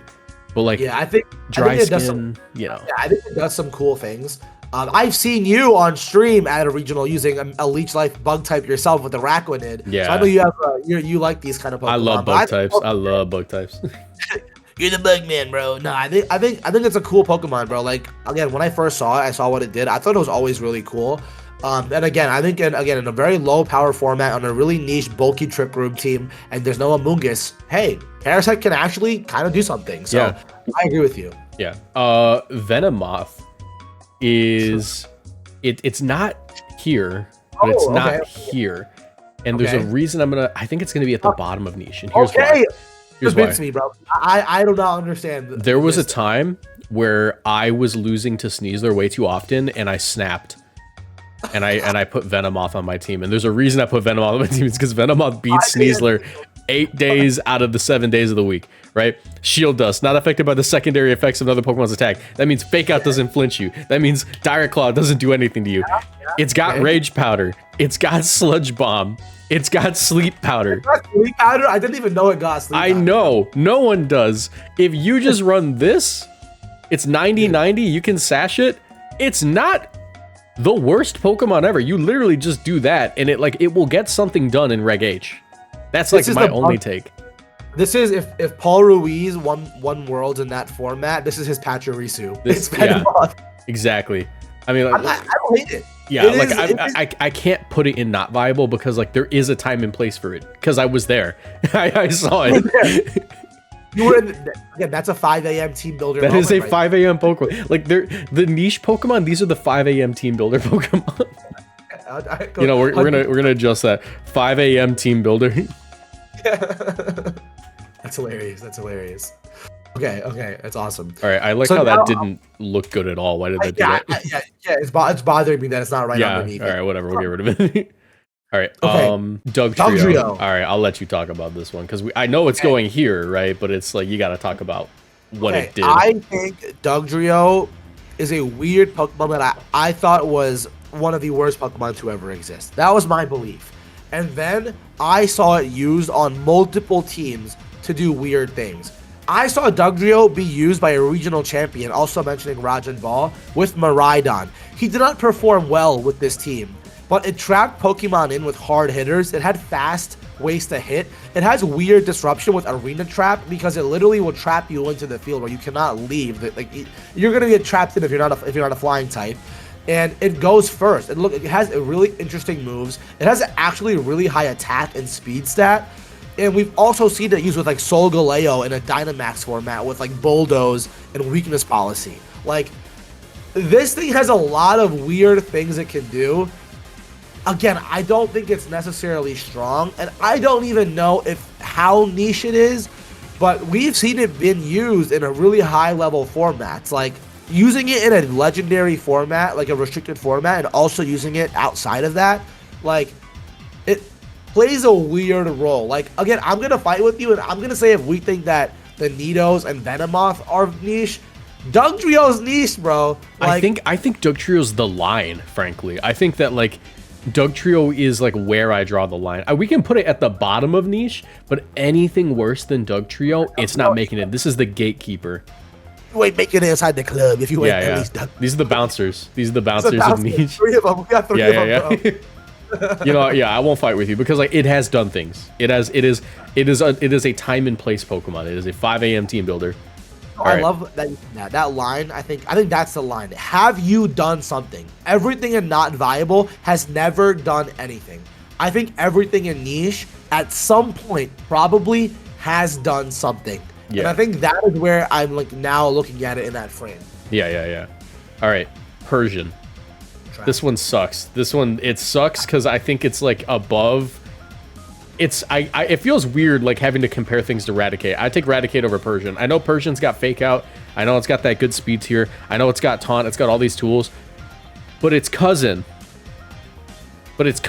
But like yeah, I think it does skin, you know. Yeah, I think it does some cool things. I've seen you on stream at a regional using a Leech Life bug type yourself with the Raquanid. Yeah, so I know you have you like these kind of Pokemon. I love bug types. I love bug types. You're the bug man, bro. No, I think it's a cool Pokemon, bro. Like again, when I first saw it, I saw what it did. I thought it was always really cool. And again, I think in a very low power format on a really niche, bulky Trick Room team, and there's no Amoonguss. Hey, Parasect can actually kind of do something. So yeah. I agree with you. Yeah. Venomoth is it's not here, but it's not here. And there's a reason I think it's gonna be at the bottom of niche. And here's why. Here's why. Me, bro. I do not understand. There was a time where I was losing to Sneasler way too often, and I snapped. And I put Venomoth on my team, and there's a reason I put Venomoth on my team. It's because Venomoth beats Sneasler 8 days out of the 7 days of the week, right? Shield Dust, not affected by the secondary effects of another Pokemon's attack. That means Fake Out doesn't flinch you. That means Direct Claw doesn't do anything to you. It's got Rage Powder. It's got Sludge Bomb. It's got Sleep Powder. Sleep Powder? I didn't even know it got Sleep Powder. I know. No one does. If you just run this, it's 90-90. You can sash it. It's not the worst Pokemon ever. You literally just do that, and it will get something done in Reg H. That's like my only take. This is if Paul Ruiz won Worlds in that format. This is his Pachirisu. It's Venomoth. Exactly. I mean, like, I don't hate it. Yeah, I can't put it in not viable because like there is a time and place for it. Because I was there. I saw it. You were again. That's a 5 a.m. team builder. That is a 5 a.m. Pokemon. Like the niche Pokemon. These are the 5 a.m. team builder Pokemon. You know, we're gonna adjust that 5 a.m. team builder. That's hilarious. That's hilarious. Okay, that's awesome. All right, I like how that didn't look good at all. Why did they do that? Yeah, it's bothering me that it's not right underneath. All right, whatever. We'll get rid of it. All right, Dugtrio. All right, I'll let you talk about this one because I know it's going here, right? But it's like you got to talk about what it did. I think Dugtrio is a weird Pokemon that I thought was one of the worst Pokemon to ever exist. That was my belief. And then I saw it used on multiple teams to do weird things. I saw Dugtrio be used by a regional champion, also mentioning Rajan Ball, with Miraidon. He did not perform well with this team, but it trapped Pokemon in with hard hitters. It had fast ways to hit. It has weird disruption with Arena Trap because it literally will trap you into the field where you cannot leave. Like you're gonna get trapped in if you're not a flying type. And it goes first. And look, it has really interesting moves. It has actually a really high attack and speed stat. And we've also seen it used with like Solgaleo in a Dynamax format with like Bulldoze and Weakness Policy. Like, this thing has a lot of weird things it can do. Again, I don't think it's necessarily strong, and I don't even know how niche it is, but we've seen it been used in a really high level formats. Like, using it in a legendary format, like a restricted format, and also using it outside of that, like, it plays a weird role. Like, again, I'm gonna fight with you, and I'm gonna say if we think that the Nidos and Venomoth are niche, Dugtrio's niche, bro. Like, I think Dugtrio's the line, frankly. I think that, like, Dugtrio is, like, where I draw the line. We can put it at the bottom of niche, but anything worse than Dugtrio, it's not making it. This is the gatekeeper. You ain't making it inside the club if you ain't at least Dugtrio. These are the bouncers. These are the bouncers of niche. 3 of them. We got 3 of them, bro. You know, I won't fight with you because, like, it has done things. It is a time and place Pokemon. It is a 5 a.m. team builder. I love that line. I think that's the line. Have you done something? Everything in not viable has never done anything. I think everything in niche at some point probably has done something. Yeah. And I think that is where I'm like now looking at it in that frame. Yeah. All right, Persian. This one sucks. It sucks because I think it's like above it feels weird like having to compare things to Raticate. I take Raticate over Persian. I know Persian's got Fake Out. I know it's got that good speed tier. I know it's got Taunt. It's got all these tools. But its cousin is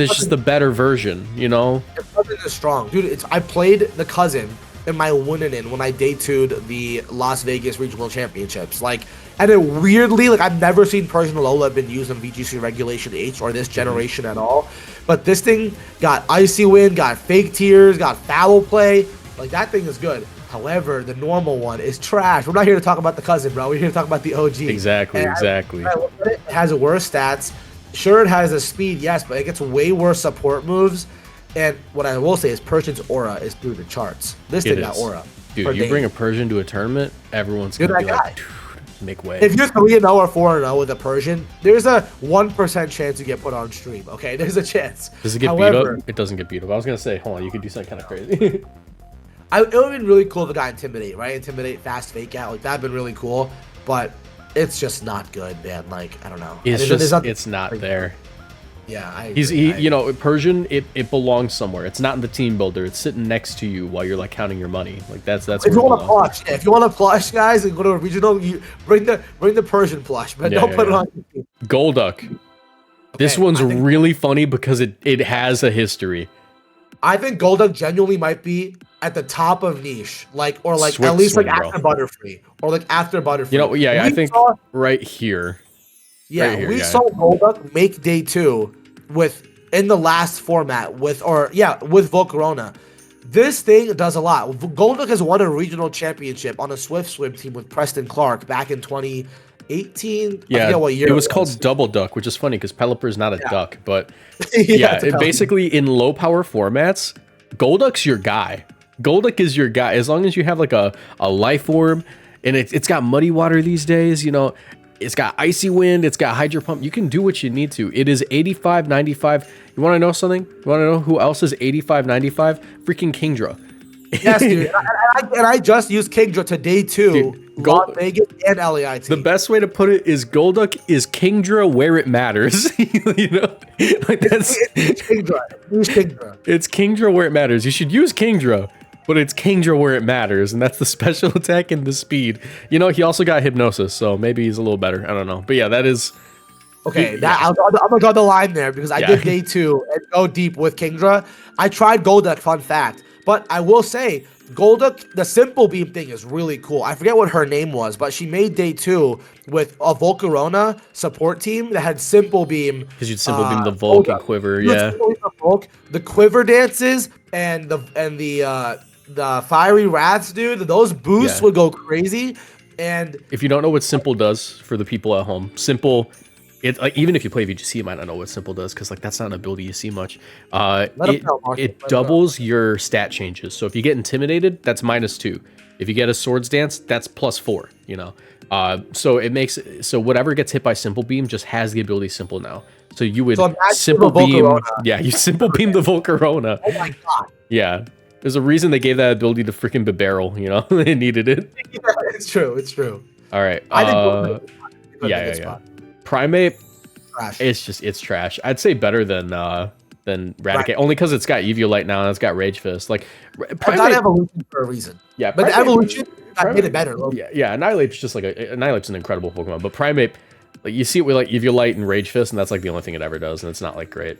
just the better version, you know? Its cousin is strong. Dude, I played the cousin in my Winnanen when I day 2'd the Las Vegas Regional Championships. Like, and it weirdly, like, I've never seen Persian Alola been used in VGC Regulation H or this generation at all. But this thing got Icy Wind, got Fake Tears, got Foul Play. Like, that thing is good. However, the normal one is trash. We're not here to talk about the cousin, bro. We're here to talk about the OG. Exactly. It has worse stats. Sure, it has a speed, yes, but it gets way worse support moves. And what I will say is Persian's aura is through the charts. This thing got aura. Dude, you bring a Persian to a tournament, everyone's going to be like, make way. If you're 3-0 or 4-0 with a Persian, there's a 1% chance you get put on stream, okay? There's a chance. Does it get beat up? It doesn't get beat up. I was going to say, hold on, you could do something kind of crazy. It would have been really cool if it got Intimidate, right? Intimidate, fast Fake Out. Like, that'd been really cool. But it's just not good, man. Like, I don't know. It's not there. Yeah, you know, Persian, it belongs somewhere. It's not in the team builder. It's sitting next to you while you're like counting your money. Like that's. If you want to plush, if you want to plush, guys, and go to a regional, you bring the Persian plush, but don't put it on. Golduck. Okay, this one's really funny because it has a history. I think Golduck genuinely might be at the top of niche, like at least like after Butterfree or like after Butterfree. You know, I think right here. Yeah, we saw Golduck make day 2 in the last format with Volcarona. This thing does a lot. Golduck has won a regional championship on a Swift Swim team with Preston Clark back in 2018. Yeah, I forget what year it was called Double Duck, which is funny because Pelipper is not a duck, but basically in low power formats, Golduck's your guy. Golduck is your guy as long as you have like a Life Orb, and it's got Muddy Water these days, you know. It's got Icy Wind. It's got Hydro Pump. You can do what you need to. It is 85, 95. You want to know something? You want to know who else is 85, 95? Freaking Kingdra. Yes, dude. and I just used Kingdra to day 2, Las Vegas and LAIT. The best way to put it is Golduck is Kingdra where it matters. You know? Like that's it's Kingdra. Use Kingdra. It's Kingdra where it matters. You should use Kingdra. But it's Kingdra where it matters, and that's the special attack and the speed. You know, he also got Hypnosis, so maybe he's a little better. I don't know. But yeah, that is... Okay, I'm going to draw the line there, because I did day 2 and go deep with Kingdra. I tried Golduck, fun fact. But I will say, Golduck, the Simple Beam thing is really cool. I forget what her name was, but she made day 2 with a Volcarona support team that had Simple Beam. Because you'd Simple Beam the Volk and Quiver, The Quiver dances and the Fiery Wraths, dude, those boosts would go crazy. And if you don't know what Simple does for the people at home, Simple, even if you play VGC, you might not know what Simple does because like that's not an ability you see much. It doubles your stat changes. So if you get Intimidated, that's -2. If you get a Swords Dance, that's +4. You know, so it makes whatever gets hit by Simple Beam just has the ability Simple now. So you would Simple Beam, you Simple Beam the Volcarona. Oh my god. Yeah. There's a reason they gave that ability to freaking Beedrill, you know? They needed it. Yeah, it's true. All right. I think Primate, trash. It's trash. I'd say better than Raticate, only because it's got Eviolite now and it's got Rage Fist. Like, Primate got Evolution for a reason. Yeah, but the Evolution made it better. Yeah, Annihilate's just like Annihilate's an incredible Pokemon, but Primate, like you see it with like Eviolite and Rage Fist, and that's like the only thing it ever does, and it's not like great.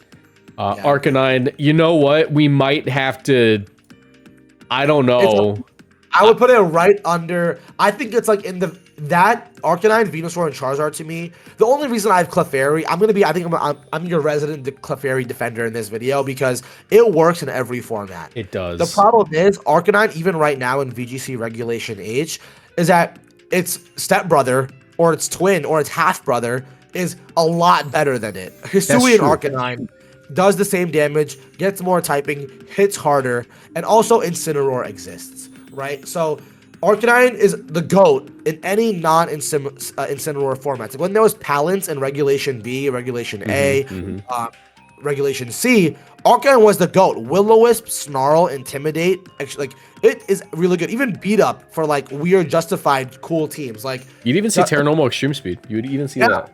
Arcanine, you know what? We might have to. I don't know. I would put it right under. I think it's like in that Arcanine, Venusaur, and Charizard to me. The only reason I have Clefairy, I'm your resident Clefairy defender in this video because it works in every format. It does. The problem is Arcanine, even right now in VGC Regulation H, is that its stepbrother or its twin or its half brother is a lot better than it. Hisui and Arcanine does the same damage, gets more typing, hits harder, and also Incineroar exists, right? So Arcanine is the GOAT in any non-Incineroar formats. Like when there was Palance in Regulation B, Regulation A, Regulation C, Arcanine was the GOAT. Will-O-Wisp, Snarl, Intimidate, actually, like, it is really good. Even Beat Up for, like, weird, justified, cool teams. Like you'd even see Terranormal Extreme Speed. You would even see that.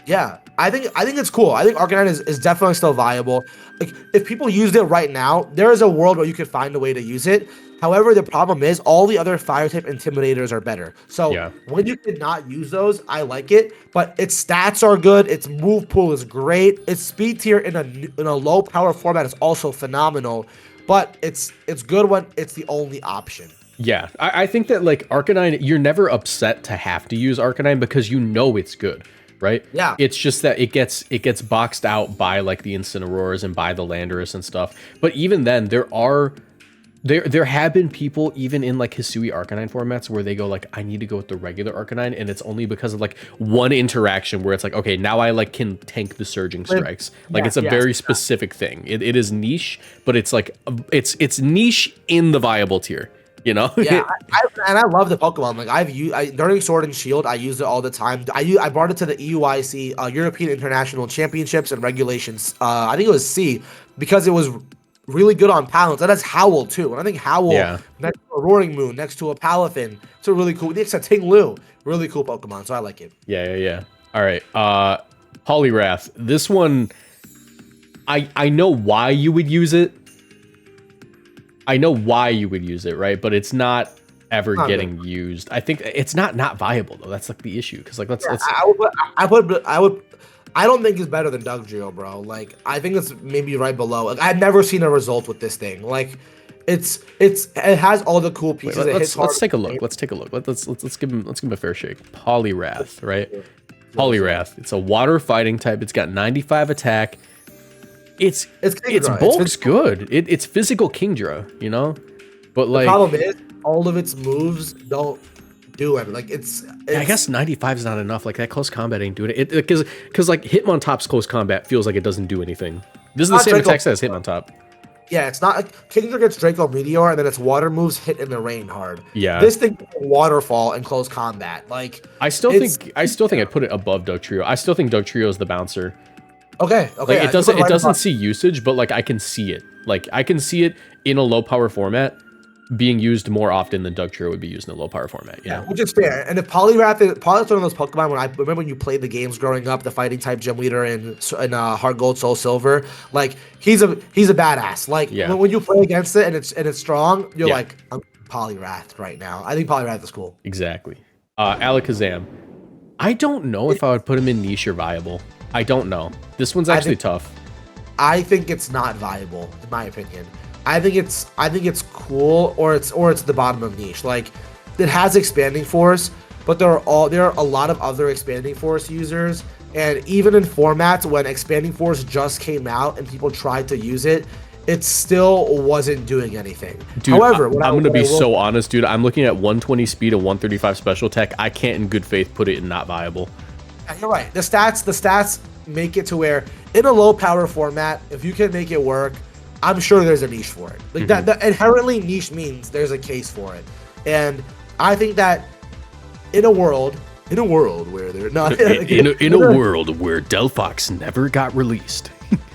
Yeah. I think it's cool. I think Arcanine is definitely still viable. Like if people used it right now, there is a world where you could find a way to use it. However, the problem is all the other fire type intimidators are better. So when you cannot use those, I like it. But its stats are good. Its move pool is great. Its speed tier in a low power format is also phenomenal. But it's good when it's the only option. Yeah, I think that like Arcanine, you're never upset to have to use Arcanine because you know it's good, right? Yeah. It's just that it gets boxed out by like the Incineroars and by the Landorus and stuff. But even then, there have been people even in like Hisui Arcanine formats where they go like, I need to go with the regular Arcanine, and it's only because of like one interaction where it's like, okay, now I like can tank the Surging Strikes. Like it's a very specific thing. It is niche, but it's like it's niche in the viable tier. You know? Yeah, I love the Pokemon. Like during Sword and Shield, I use it all the time. I brought it to the EUIC European International Championships and Regulations. I think it was C because it was really good on Palance. That has Howl too, and I think Howl next to a Roaring Moon, next to a Palafin, it's a really cool. Next to Ting Lu, really cool Pokemon. So I like it. Yeah. All right, Poliwrath. This one, I know why you would use it. I know why you would use it, right? But it's not ever getting used. I think it's not viable though. That's like the issue. Because like let's. I don't think it's better than Dugtrio, bro. Like I think it's maybe right below. Like I've never seen a result with this thing. Like it has all the cool pieces. Let's take a look. Let's take a look. Let's give him a fair shake. Poliwrath, right? Poliwrath. It's a water fighting type. It's got 95 attack. It's bulk's good. It's physical Kingdra, you know, but like the problem is all of its moves don't do it. Like it's I guess 95 is not enough. Like that close combat ain't doing it. Because like Hitmontop's close combat feels like it doesn't do anything. This is the same attack as Hitmontop. Yeah, it's not like Kingdra gets Draco Meteor and then its water moves hit in the rain hard. Yeah, this thing waterfall and close combat. Like I still think I'd put it above Dugtrio. I still think Dugtrio is the bouncer. Okay. Like it doesn't see usage, but like I can see it. Like I can see it in a low power format being used more often than Dugtrio would be used in a low power format. Yeah, which is fair. And if Poliwrath's one of those Pokemon when I remember when you played the games growing up, the fighting type gym leader in Heart Gold, Soul Silver, like he's a badass. Like when you play against it and it's strong, you're like, I'm Poliwrath right now. I think Poliwrath is cool. Exactly. Alakazam. I don't know if I would put him in niche or viable. I don't know. This one's actually tough. I think it's not viable, in my opinion. I think it's cool, or it's the bottom of niche. Like it has expanding force, but there are a lot of other expanding force users, and even in formats when expanding force just came out and people tried to use it, it still wasn't doing anything. Dude, however, I'm gonna be so honest, dude. I'm looking at 120 speed and 135 special attack. I can't, in good faith, put it in not viable. You're right. The stats make it to where in a low power format, if you can make it work, I'm sure there's a niche for it. Like that inherently niche means there's a case for it. And I think that in a world where they're not in a world where Delphox never got released,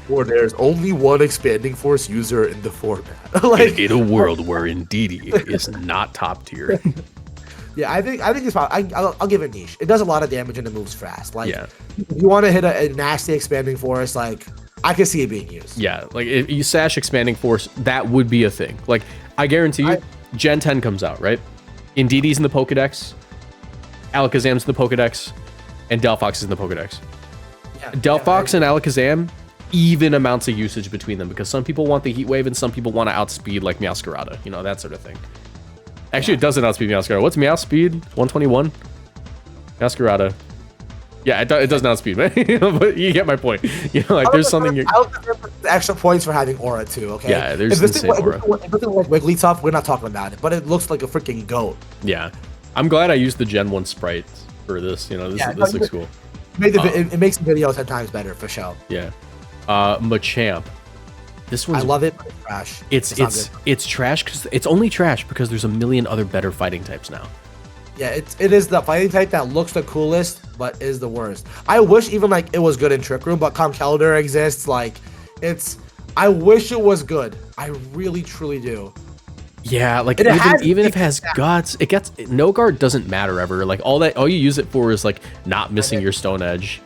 or there's only one expanding force user in the format, like in a world where Indeedee is not top tier. Yeah, I think it's probably, I'll give it niche. It does a lot of damage and it moves fast. Like, if you want to hit a nasty expanding force, like, I can see it being used. Yeah, like if you sash expanding force, that would be a thing. Like, I guarantee you, Gen 10 comes out, right? Indeedee's in the Pokedex, Alakazam's in the Pokedex, and Delphox is in the Pokedex. Yeah, Delphox and Alakazam, even amounts of usage between them, because some people want the Heat Wave and some people want to outspeed, like Meowscarada, you know, that sort of thing. Actually, it doesn't outspeed Meowscarada. What's Meow speed? 121? Meowscarada. Yeah, it doesn't outspeed, man. But you get my point. You know, like there's something. I'll give extra points for having Aura too. Okay. Yeah, there's insane Aura. If it doesn't like Wigglytuff, we're not talking about it. But it looks like a freaking goat. Yeah, I'm glad I used the Gen 1 sprite for this. You know, this looks cool. It makes the video 10 times better for sure. Yeah. Machamp. This one's, I love it, but it's trash. It's trash because it's only trash because there's a million other better fighting types now. Yeah, it is the fighting type that looks the coolest, but is the worst. I wish even like it was good in Trick Room, but Conkeldurr exists. Like, I wish it was good. I really truly do. Yeah, like even if it has guts, No Guard doesn't matter ever. Like all you use it for is like not missing your Stone Edge.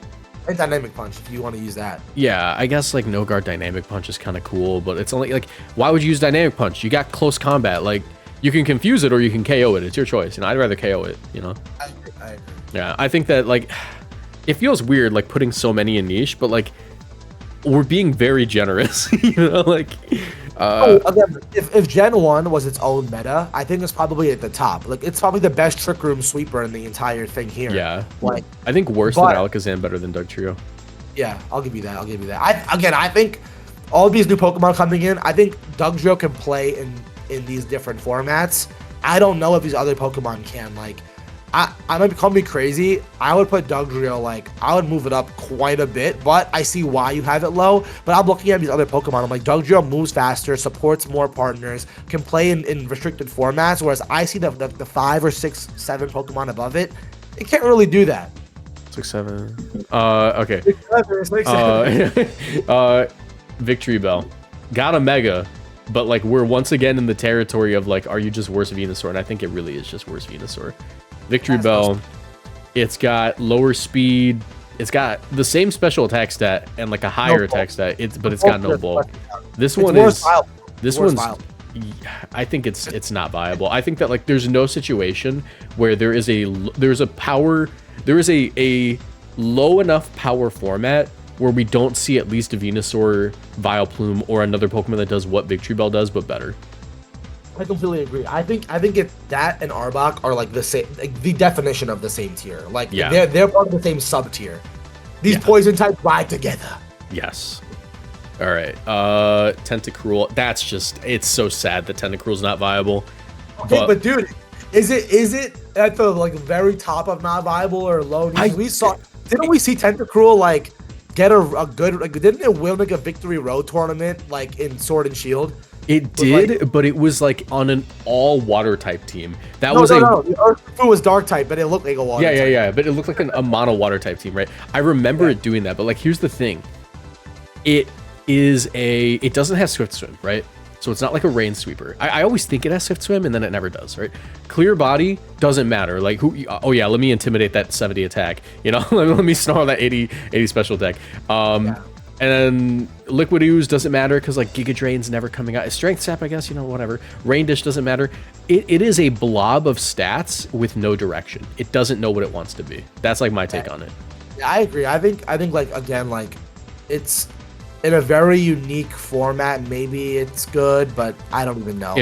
And Dynamic Punch, if you want to use that. Yeah, I guess like No Guard Dynamic Punch is kind of cool, but it's only like, why would you use Dynamic Punch? You got close combat. Like, you can confuse it or you can KO it. It's your choice. I'd rather KO it. I agree. Yeah, I think that like, it feels weird like putting so many in niche, but like, we're being very generous. Like. Again, if Gen 1 was its own meta, I think it's probably at the top. Like, it's probably the best Trick Room sweeper in the entire thing here. Yeah. Like, I think worse than Alakazam, better than Dugtrio. Yeah, I'll give you that. I think all these new Pokemon coming in, I think Dugtrio can play in these different formats. I don't know if these other Pokemon can. Like, I might call me crazy. I would put Dugtrio, like, I would move it up quite a bit, but I see why you have it low. But I'm looking at these other Pokemon. I'm like, Dugtrio moves faster, supports more partners, can play in restricted formats, whereas I see the 5 or 6, 7 Pokemon above it. It can't really do that. 6, 7. Okay. 6, 7. Victory Bell. Got a Mega, but like we're once again in the territory of like, are you just worse Venusaur? And I think it really is just worse Venusaur. Victory Bell, it's got lower speed, it's got the same special attack stat and like a higher attack stat, but it's got no bulk. This one is I think it's not viable. I think that like there's no situation where there is a low enough power format where we don't see at least a Venusaur, Vileplume, or another Pokemon that does what Victory Bell does, but better. I completely agree. I think that and Arbok are like the same, like the definition of the same tier. Like they're part of the same sub tier. These poison types ride together. Yes. All right. Tentacruel. That's just, it's so sad that Tentacruel's not viable. Okay, but dude, is it at the like very top of not viable or low? Didn't we see Tentacruel like get a good, like, didn't it win like a Victory Road tournament like in Sword and Shield? It did, but it was like on an all water type team. No. The Earth was dark type, but it looked like a water type. Yeah. But it looked like a mono water type team, right? I remember it doing that, but like, here's the thing. It doesn't have Swift Swim, right? So it's not like a Rain Sweeper. I always think it has Swift Swim, and then it never does, right? Clear Body doesn't matter. Like, let me intimidate that 70 attack. Let me snarl that 80 special attack. And then Liquid Ooze doesn't matter because like Giga Drain's never coming out. Strength Sap, I guess, whatever. Rain Dish doesn't matter. It is a blob of stats with no direction. It doesn't know what it wants to be. That's like my take on it. Yeah, I agree. I think like, again, like, it's in a very unique format. Maybe it's good, but I don't even know.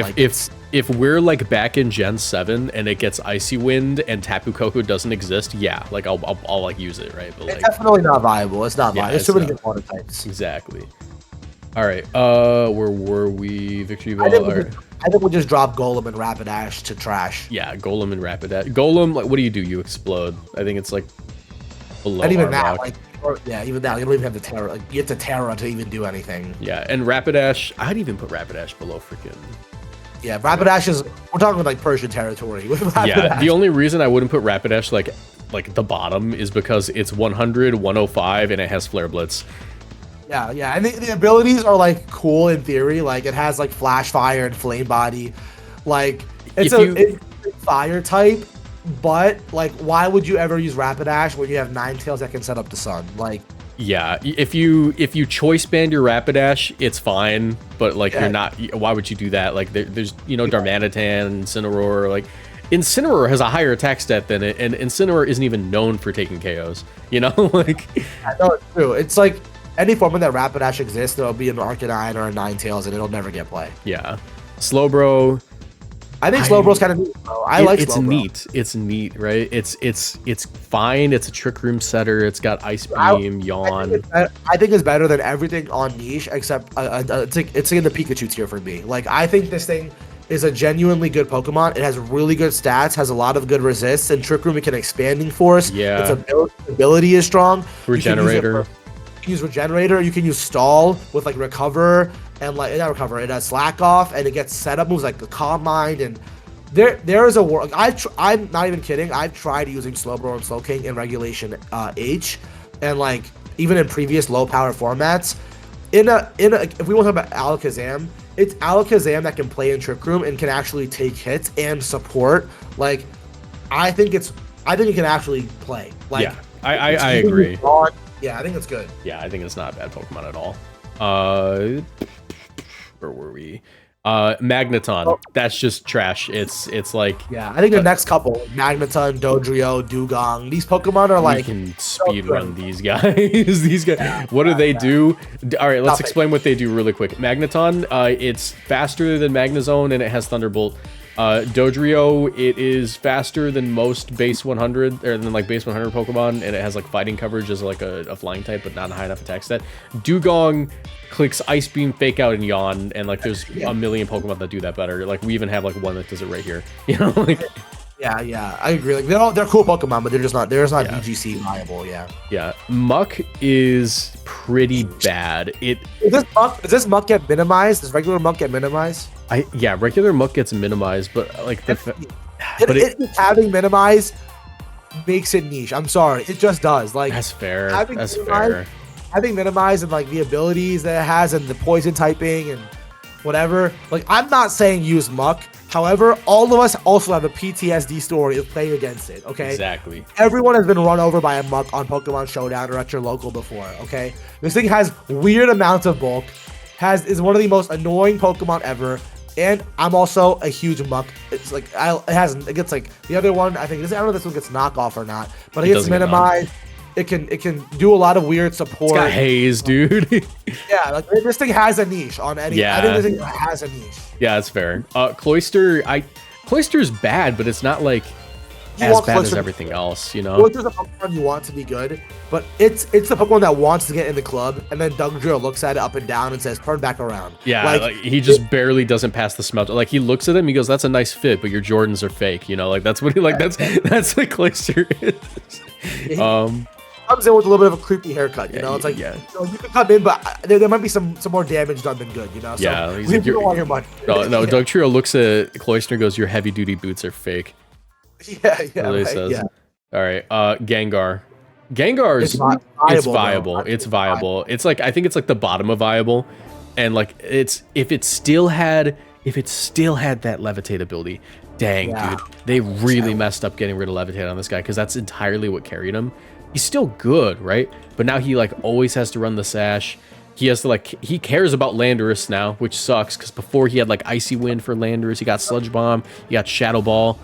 If we're like back in Gen 7 and it gets Icy Wind and Tapu Koko doesn't exist, yeah, like I'll like use it, right? But it's definitely not viable. It's not viable. There's too many good water types. Exactly. All right. Where were we? Victory Bell. I think we'll just drop Golem and Rapidash to trash. Yeah, Golem and Rapidash. Golem, like, what do? You explode. I think it's like below. And even Arbok. that, like, even now, you don't even have the Terra. Like, you have to Terra to even do anything. Yeah, and Rapidash, I'd even put Rapidash below freaking. Yeah, Rapidash is, we're talking like Persian territory with Rapidash. Yeah, the only reason I wouldn't put Rapidash like the bottom is because it's 100, 105, and it has Flare Blitz. Yeah, and the abilities are like cool in theory. Like, it has like Flash Fire and Flame Body. Like, it's a fire type, but like, why would you ever use Rapidash when you have Ninetales that can set up the sun? Like, yeah, if you choice band your Rapidash, it's fine, but like you're not. Why would you do that? Like, there's Darmanitan, Incineroar. Like, Incineroar has a higher attack stat than it, and Incineroar isn't even known for taking KOs. Like, I know it's true. It's like any format that Rapidash exists, there'll be an Arcanine or a Ninetales, and it'll never get play. Yeah, Slowbro. I think Slowbro's kind of neat, bro. I like Slowbro. It's neat, right? It's fine. It's a Trick Room setter. It's got Ice Beam, Yawn. I think it's better than everything on niche, except it's in the Pikachu tier for me. Like, I think this thing is a genuinely good Pokemon. It has really good stats, has a lot of good resists, and Trick Room, it can Expanding Force. Yeah. Its ability is strong. Regenerator. You can use Regenerator. You can use Stall with like Recover. And like, not Recover, it has Slack Off, and it gets setup moves like the Calm Mind, and there is a world. I'm not even kidding. I've tried using Slowbro and Slowking in Regulation H, and like even in previous low power formats. If we want to talk about Alakazam, it's Alakazam that can play in Trick Room and can actually take hits and support. Like, I think it can actually play. Like, yeah, I agree. Yeah, I think it's good. Yeah, I think it's not a bad Pokemon at all. Where were we? Magneton. That's just trash. It's like Yeah, I think the next couple, Magneton, Dodrio, Dugong, these Pokemon are like we can speed run these guys. These guys. What do they do? All right, let's explain what they do really quick. Magneton, it's faster than Magnezone and it has Thunderbolt. Dodrio, it is faster than most base 100 or than like base 100 Pokemon, and it has like fighting coverage as like a flying type, but not a high enough attack stat. Dugong clicks Ice Beam, Fake Out, and Yawn, and like there's a million Pokemon that do that better. Like we even have like one that does it right here. You know, like yeah, I agree. Like they're cool Pokemon, but they're just not VGC viable. Yeah. Muck is pretty bad. Does this Muck get minimized? Does regular Muck get minimized? Regular Muck gets minimized, but like having minimized makes it niche. I'm sorry, it just does. Like that's fair. That's fair. Having minimized and like the abilities that it has and the poison typing and whatever. Like I'm not saying use Muck. However, all of us also have a PTSD story of playing against it. Okay. Exactly. Everyone has been run over by a Muck on Pokemon Showdown or at your local before. Okay. This thing has weird amounts of bulk. Is one of the most annoying Pokemon ever. And I'm also a huge Muck. It's like it gets like the other one. I don't know if this one gets knockoff or not, but it gets minimized. It can do a lot of weird support. It's got haze, dude. Yeah, like this thing has a niche on any. Yeah. I think this thing has a niche. Yeah, that's fair. Cloyster's bad, but it's not like as bad as everything else, you know? Cloyster's a Pokemon you want to be good, but it's the Pokemon that wants to get in the club, and then Dugtrio looks at it up and down and says, turn back around. Yeah, like he just barely doesn't pass the smell. Like he looks at him, he goes, that's a nice fit, but your Jordans are fake, you know? Like that's what he like. That's what Cloyster is. Comes in with a little bit of a creepy haircut, you know. It's like you can come in, but there might be some more damage done than good, you know. So yeah, we don't want your money. No, Dugtrio looks at Cloyster and goes, "Your heavy duty boots are fake." Yeah, really says. Yeah. All right, Gengar. Gengar's it's viable. It's viable. It's like I think it's like the bottom of viable, and like if it still had that levitate ability. Dang, dude, they really messed up getting rid of levitate on this guy because that's entirely what carried him. He's still good, right? But now he like always has to run the sash. He has to he cares about Landorus now, which sucks because before he had like Icy Wind for Landorus. He got Sludge Bomb. He got Shadow Ball.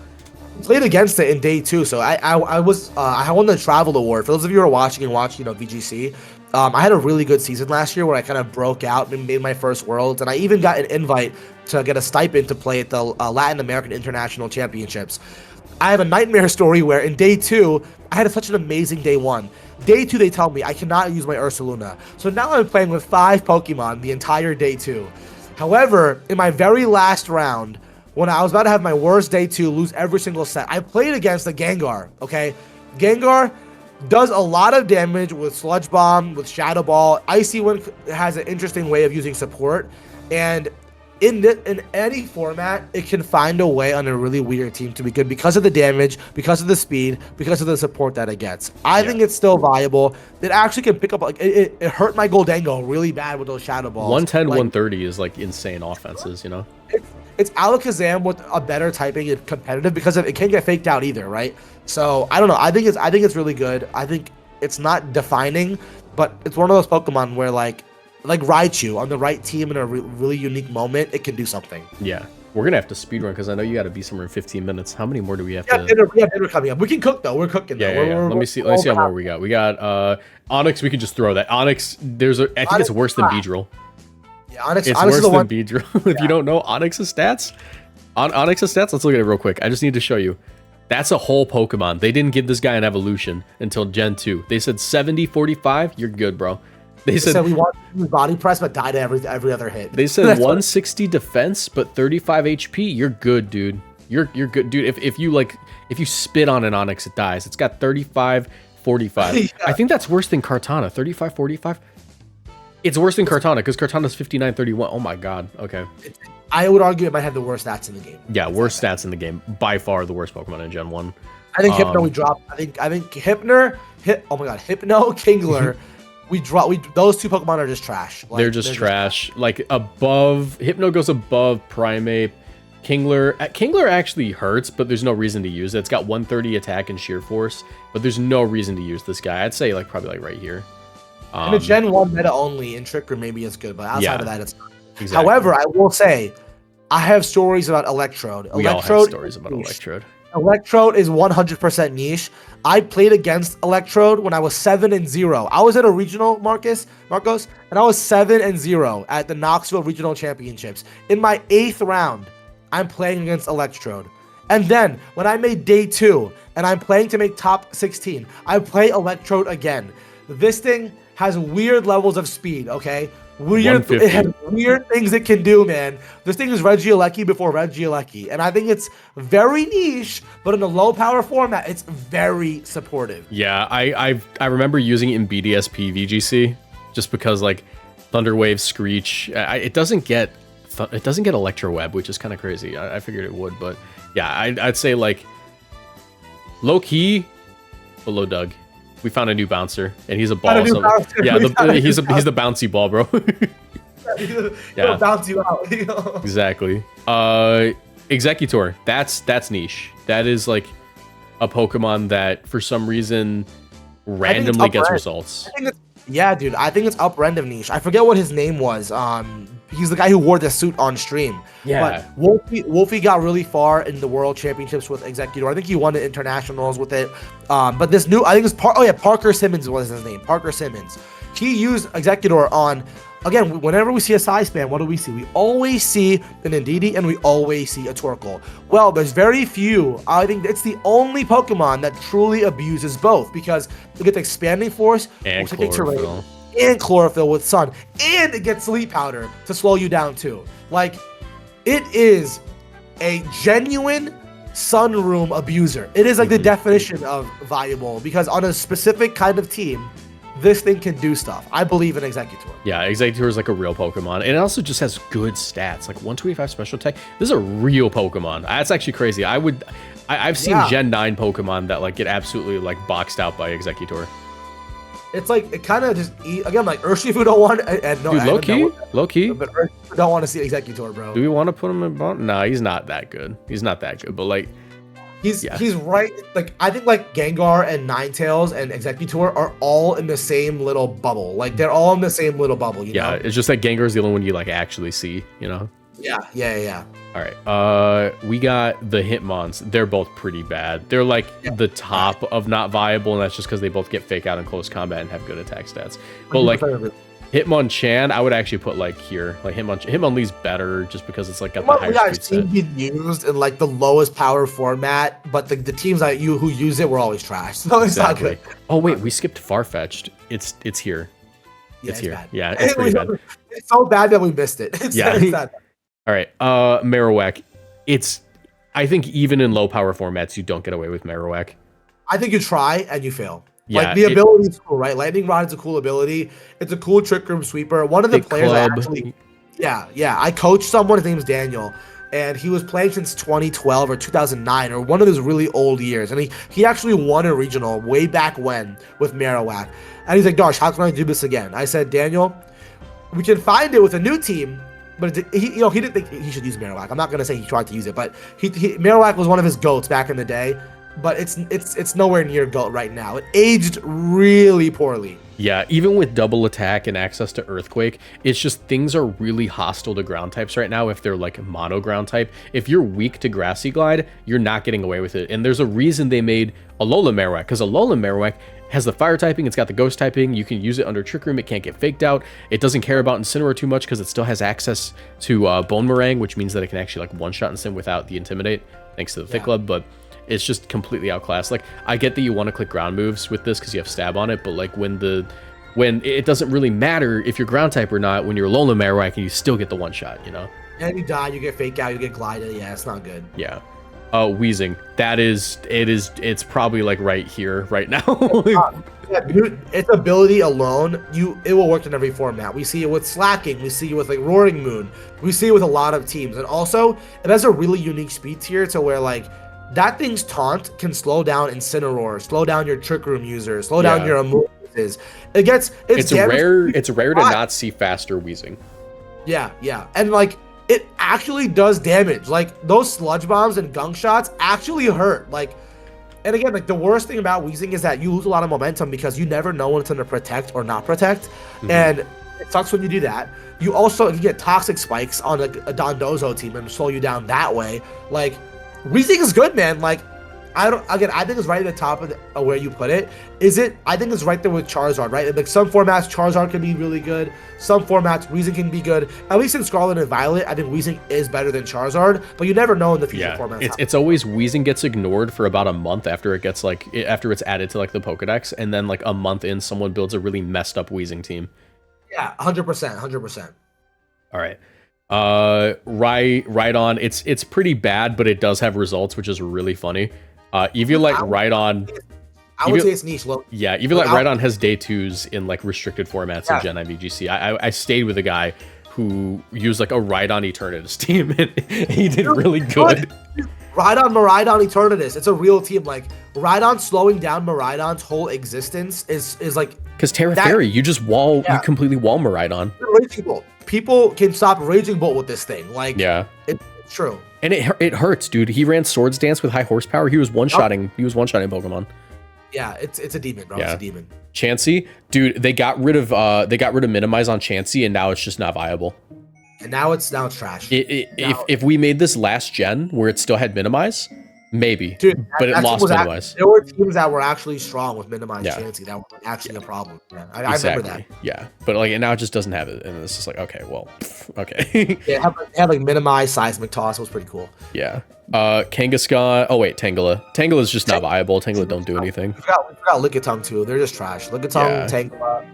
Played against it in day 2, so I won the Travel Award. For those of you who are watching VGC, I had a really good season last year where I kind of broke out and made my first Worlds, and I even got an invite to get a stipend to play at the Latin American International Championships. I have a nightmare story where in day 2, I had such an amazing day 1. Day 2, they tell me I cannot use my Ursaluna. So now I'm playing with 5 Pokemon the entire day 2. However, in my very last round, when I was about to have my worst day 2, lose every single set, I played against the Gengar, okay? Gengar does a lot of damage with Sludge Bomb, with Shadow Ball. Icy Wind has an interesting way of using support, and in any format, it can find a way on a really weird team to be good because of the damage, because of the speed, because of the support that it gets. I think it's still viable. It actually can pick up, like, it hurt my Goldango really bad with those Shadow Balls. 110, 130 is like insane offenses, you know? It's Alakazam with a better typing and competitive because it can't get faked out either, right? So I don't know. I think it's really good. I think it's not defining, but it's one of those Pokemon where like Raichu on the right team in a really unique moment, it can do something. Yeah, we're gonna have to speedrun because I know you got to be somewhere in 15 minutes. How many more do we have? We have dinner coming up. We can cook though. We're cooking. Yeah. Let me see how more we got. We got Onyx. We can just throw that. Onyx. I think it's worse than Beedrill. Yeah, Onyx. It's worse than Beedrill. If you don't know Onyx's stats, let's look at it real quick. I just need to show you. That's a whole Pokemon. They didn't give this guy an evolution until Gen 2. They said 70, 45. You're good, bro. They said we want body press, but die to every other hit. They said 160 defense, but 35 HP. You're good, dude. You're good, dude. If you spit on an Onyx, it dies. It's got 35, 45. Yeah. I think that's worse than Kartana. 35, 45. It's worse than Kartana because Kartana's 59, 31. Oh my god. Okay. I would argue it might have the worst stats in the game. Yeah, worst stats in the game. By far the worst Pokemon in Gen 1. I think Hypno we dropped. I think Hypno, Kingler. Those 2 Pokemon are just trash. They're just trash. Like above Hypno goes above Primeape. Kingler actually hurts, but there's no reason to use it. It's got 130 attack and sheer force, but there's no reason to use this guy. I'd say like probably like right here. In a Gen 1 meta only, in Trick Room maybe it's good, but outside of that, it's not. Exactly. However, I will say, I have stories about Electrode. We all have stories about Electrode. Electrode is 100% niche. I played against Electrode when I was 7-0. I was at a regional, Marcos, and I was 7-0 at the Knoxville Regional Championships. In my 8th round, I'm playing against Electrode. And then, when I made day 2, and I'm playing to make top 16, I play Electrode again. This thing has weird levels of speed, okay? It has weird things it can do, man. This thing is Regieleki before Regieleki, and I think it's very niche, but in a low power format, it's very supportive. Yeah, I remember using it in BDSP VGC just because like Thunderwave, Screech, it doesn't get Electro Web, which is kind of crazy. I figured it would, but yeah, I'd say like low key, below Doug. We found a new bouncer, and he's a ball. Yeah, he's the bouncy ball, bro. He'll bounce you out. Exactly. Executor. That's niche. That is like a Pokemon that for some reason randomly gets results. Yeah, dude. I think it's up random niche. I forget what his name was. He's the guy who wore the suit on stream. Yeah. But Wolfie got really far in the World Championships with Executor. I think he won the internationals with it. But this new, I think it's Parker Simmons was his name. Parker Simmons. He used Executor on, again, whenever we see a size span, what do we see? We always see an Indeedee and we always see a Torkoal. Well, there's very few. I think it's the only Pokemon that truly abuses both because you get the Expanding Force, and Chlorophyll. And Chlorophyll with Sun, and it gets Sleep Powder to slow you down too. Like, it is a genuine Sunroom abuser. It is like the definition of viable because on a specific kind of team, this thing can do stuff. I believe in Executor. Yeah, Executor is like a real Pokemon, and it also just has good stats, like 125 special attack. This is a real Pokemon. That's actually crazy. I've seen Gen 9 Pokemon that like get absolutely like boxed out by Executor. It's like, it kind of just, again, like Urshifu don't want, and no, dude, low key. But Urshifu don't want to see Executor, bro. Do we want to put him in bottom? Nah, he's not that good. But like, he's right. Like, I think like Gengar and Ninetales and Executor are all in the same little bubble. Like, they're all in the same little bubble, you know? It's just that Gengar's the only one you like actually see, you know? Yeah. All right. We got the Hitmons. They're both pretty bad. They're like the top of not viable, and that's just because they both get fake out in close combat and have good attack stats. But like Hitmonchan, I would actually put like here. Like Hitmonlee's better just because it's like got the higher speed set. Been used in like the lowest power format, but the teams who use it were always trash. So it's not good. Oh wait, we skipped Farfetch'd. It's here. Yeah, it's here. Bad. Yeah, it's pretty bad. It's so bad that we missed it. It's sad. All right, Marowak. I think even in low power formats, you don't get away with Marowak. I think you try and you fail. Yeah, like the ability is cool, right? Lightning Rod is a cool ability. It's a cool Trick Room sweeper. One of the players I coached someone. His name is Daniel, and he was playing since 2012 or 2009 or one of those really old years. And he actually won a regional way back when with Marowak. And he's like, "Gosh, how can I do this again?" I said, "Daniel, we can find it with a new team." But he didn't think he should use Marowak. I'm not gonna say he tried to use it, but Marowak was one of his goats back in the day. But it's nowhere near GOAT right now. It aged really poorly. Yeah, even with double attack and access to Earthquake, it's just things are really hostile to ground types right now if they're like mono ground type. If you're weak to Grassy Glide, you're not getting away with it. And there's a reason they made Alola Marowak, because Alola Marowak has the fire typing, it's got the ghost typing, you can use it under Trick Room, it can't get faked out, it doesn't care about Incineroar too much because it still has access to Bone Meringue, which means that it can actually like one-shot Incin without the Intimidate, thanks to the Thick Club, but it's just completely outclassed. Like, I get that you want to click ground moves with this because you have stab on it, but like when it doesn't really matter if you're ground type or not, when you're Alola Marowak and you still get the one-shot, you know? And you die, you get fake out, you get glided, yeah, it's not good. Yeah. Wheezing. It's probably like right here, right now. Yeah, dude, its ability alone, it will work in every format. We see it with Slacking, we see it with like Roaring Moon, we see it with a lot of teams. And also, it has a really unique speed tier to where like that thing's taunt can slow down Incineroar, slow down your Trick Room users, slow down your Amoonguses. It's rare to not see faster Wheezing. Yeah. And like it actually does damage. Like those Sludge Bombs and Gunk Shots actually hurt. Like And again, like the worst thing about Weezing is that you lose a lot of momentum because you never know when it's going to protect or not protect. And it sucks when you do that. You also, if you get toxic spikes on a Dondozo team and slow you down that way, like Weezing is good, man. Like I think it's right at the top of where you put it. I think it's right there with Charizard, right? Like some formats, Charizard can be really good. Some formats, Weezing can be good. At least in Scarlet and Violet, I think Weezing is better than Charizard, but you never know in the future formats. It's always Weezing gets ignored for about a month after it gets after it's added to like the Pokedex, and then like a month in, someone builds a really messed up Weezing team. Yeah, 100%. All right. Rhydon, it's pretty bad, but it does have results, which is really funny. Eviolite Rhydon. I would say it's niche. Look. Yeah, Eviolite Rhydon has day 2s in like restricted formats in Gen 9 VGC. I stayed with a guy who used like a Rhydon Eternatus team, and he did really good. Miraidon Eternatus. It's a real team. Like Rhydon slowing down Miraidon's whole existence is like because Terra Fairy, you just you completely wall Miraidon. Raging Bolt. People can stop Raging Bolt with this thing. Like it's true. And it hurts, dude. He ran Swords Dance with high horsepower. He was one-shotting. He was one-shotting Pokemon. Yeah, it's a demon, bro. It's a demon. Chansey, dude. They got rid of Minimize on Chansey, and now it's just not viable. And now it's trash. If we made this last gen where it still had Minimize, maybe. Dude, but it lost Minimize. There were teams that were actually strong with Minimize Chansey. That was actually a problem. Yeah, I remember that. Yeah, but like, and now it just doesn't have it, and it's just like, okay, well, okay. Yeah, it had like Minimize, Seismic Toss. It was pretty cool. Yeah. Kangaskhan. Oh wait, Tangela. Tangela is just not viable. Tangela don't do anything. We forgot Lickitung too. They're just trash. Lickitung, Tangela.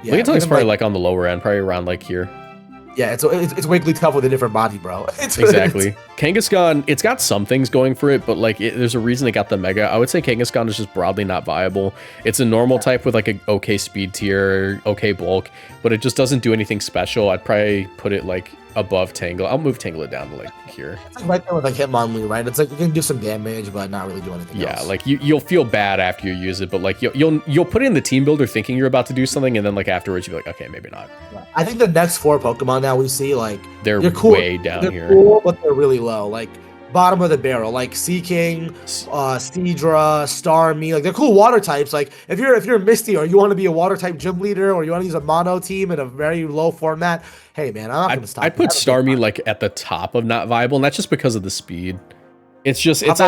Lickitung probably like on the lower end, probably around like here. Yeah, it's Wigglytuff with a different body, bro. Exactly. Kangaskhan, it's got some things going for it, but like there's a reason it got the Mega. I would say Kangaskhan is just broadly not viable. It's a normal type with like a okay speed tier, okay bulk, but it just doesn't do anything special. I'd probably put it like above Tangela. I'll move Tangela down to like here. It's like right there with like Hitmonlee, right? It's like you can do some damage, but not really do anything else. Yeah, like you'll feel bad after you use it, but like you'll put it in the team builder thinking you're about to do something, and then like afterwards you'll be like, okay, maybe not. Yeah. I think the next 4 Pokemon that we see, like they're cool. way down they're here. Cool, but they're really low. Like bottom of the barrel, like Seaking, Seadra, Starmie, like they're cool water types. Like if you're Misty or you want to be a water type gym leader or you want to use a mono team in a very low format, hey man, I'm not gonna stop. I put Starmie like at the top of not viable, and that's just because of the speed. It's like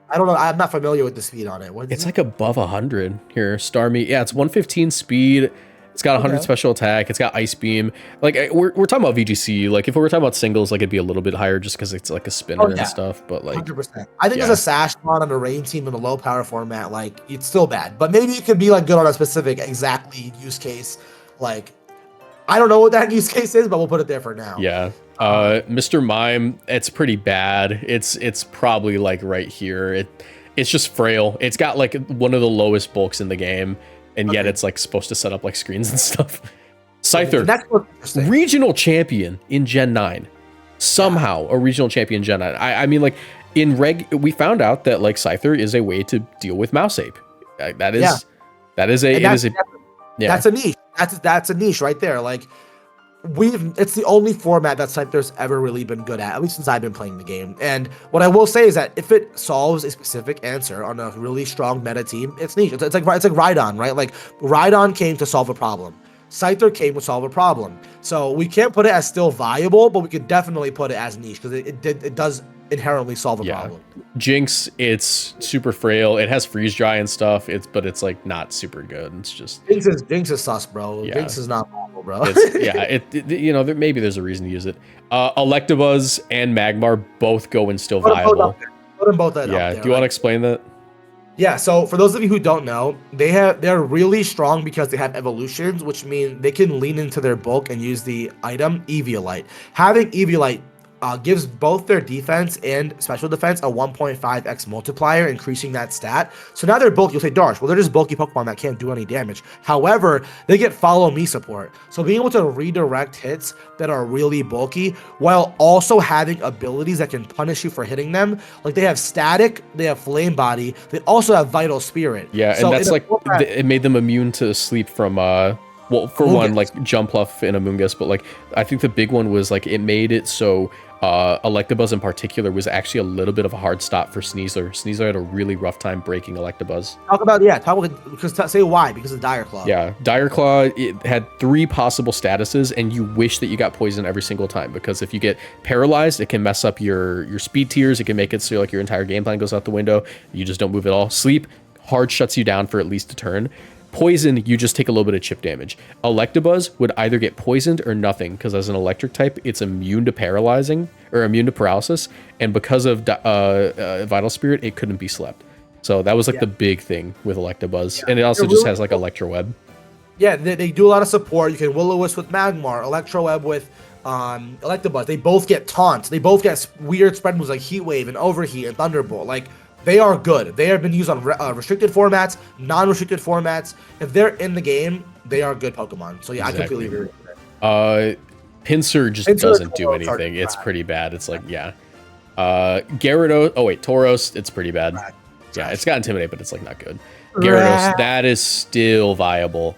I don't know. I'm not familiar with the speed on it. It's like above 100 here. Starmie, yeah, it's 115 speed. It's got 100 special attack. It's got Ice Beam. Like we're talking about VGC. Like if we were talking about singles, like it'd be a little bit higher just because it's like a spinner and stuff. But like 100%. I think as a Sashmon on a rain team in a low power format, like it's still bad. But maybe it could be like good on a specific exactly use case. Like I don't know what that use case is, but we'll put it there for now. Yeah. Mr. Mime, it's pretty bad. It's probably like right here. It's just frail. It's got like one of the lowest bulks in the game. And yet it's like supposed to set up like screens and stuff. Scyther, regional champion in Gen 9. Somehow a regional champion in Gen 9. I mean, like in we found out that like Scyther is a way to deal with Mouse Ape. That's a niche. That's a niche right there. Like it's the only format that Scyther's ever really been good at least since I've been playing the game. And what I will say is that if it solves a specific answer on a really strong meta team, it's niche. It's like Rhydon, right? Like Rhydon came to solve a problem. Scyther came to solve a problem. So we can't put it as still viable, but we could definitely put it as niche because it does inherently solve a problem. Jinx, it's super frail. It has freeze dry and stuff. But it's like not super good. It's just Jinx is sus, bro. Yeah. Jinx is not viable, bro. Maybe there's a reason to use it. Electabuzz and Magmar both go and still viable. Put them both up there. Do you want to explain that? Yeah, so for those of you who don't know, they're really strong because they have evolutions, which mean they can lean into their bulk and use the item Eviolite. Having Eviolite gives both their defense and special defense a 1.5x multiplier, increasing that stat. So now they're bulky. You'll say, Darsh, well, they're just bulky Pokemon that can't do any damage. However, they get follow me support. So being able to redirect hits that are really bulky while also having abilities that can punish you for hitting them. Like they have static, they have flame body, they also have vital spirit. Yeah, so and that's like, it made them immune to sleep from Well, for one, like Jumpluff and Amoonguss, but like I think the big one was like it made it so Electabuzz in particular was actually a little bit of a hard stop for Sneasler. Sneasler had a really rough time breaking Electabuzz. Say why, because of Dire Claw. Yeah, Dire Claw, it had 3 possible statuses, and you wish that you got poisoned every single time, because if you get paralyzed, it can mess up your speed tiers. It can make it so like your entire game plan goes out the window. You just don't move at all. Sleep, hard shuts you down for at least a turn. Poison, you just take a little bit of chip damage. Electabuzz would either get poisoned or nothing, because as an electric type, it's immune to paralyzing, or immune to paralysis, and because of Vital Spirit, it couldn't be slept. So that was like the big thing with Electabuzz, and it also just has like Electro Web. Yeah, they do a lot of support. You can Will-O-Wisp with Magmar, Electro Web with Electabuzz. They both get taunts. They both get weird spread moves like Heat Wave and Overheat and Thunderbolt. Like, they are good. They have been used on restricted formats, non-restricted formats. If they're in the game, they are good Pokemon. So yeah, exactly. I completely agree with that. Pinsir just doesn't do anything. It's pretty bad. It's like, yeah. Gyarados, Tauros, it's pretty bad. Yeah, it's got Intimidate, but it's like not good. Gyarados, that is still viable.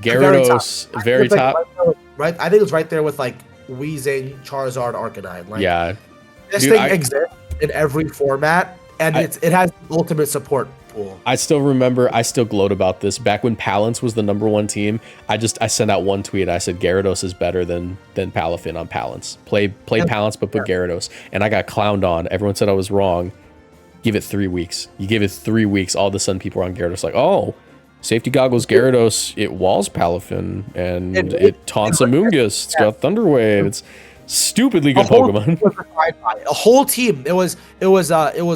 Gyarados, very top. Right, I think it's right there with like Weezing, Charizard, Arcanine. Like, yeah. This thing exists in every format. And it has ultimate support pool. I still remember, I still gloat about this. Back when Palance was the #1 team, I sent out one tweet. I said Gyarados is better than Palafin on Palance. Play Palance, but put Gyarados. And I got clowned on. Everyone said I was wrong. Give it 3 weeks. You give it 3 weeks, all of a sudden people are on Gyarados like, oh, safety goggles Gyarados, it walls Palafin, and it taunts Amoonguss. It's got Thunder Wave. It's stupidly good Pokemon. A whole team. It was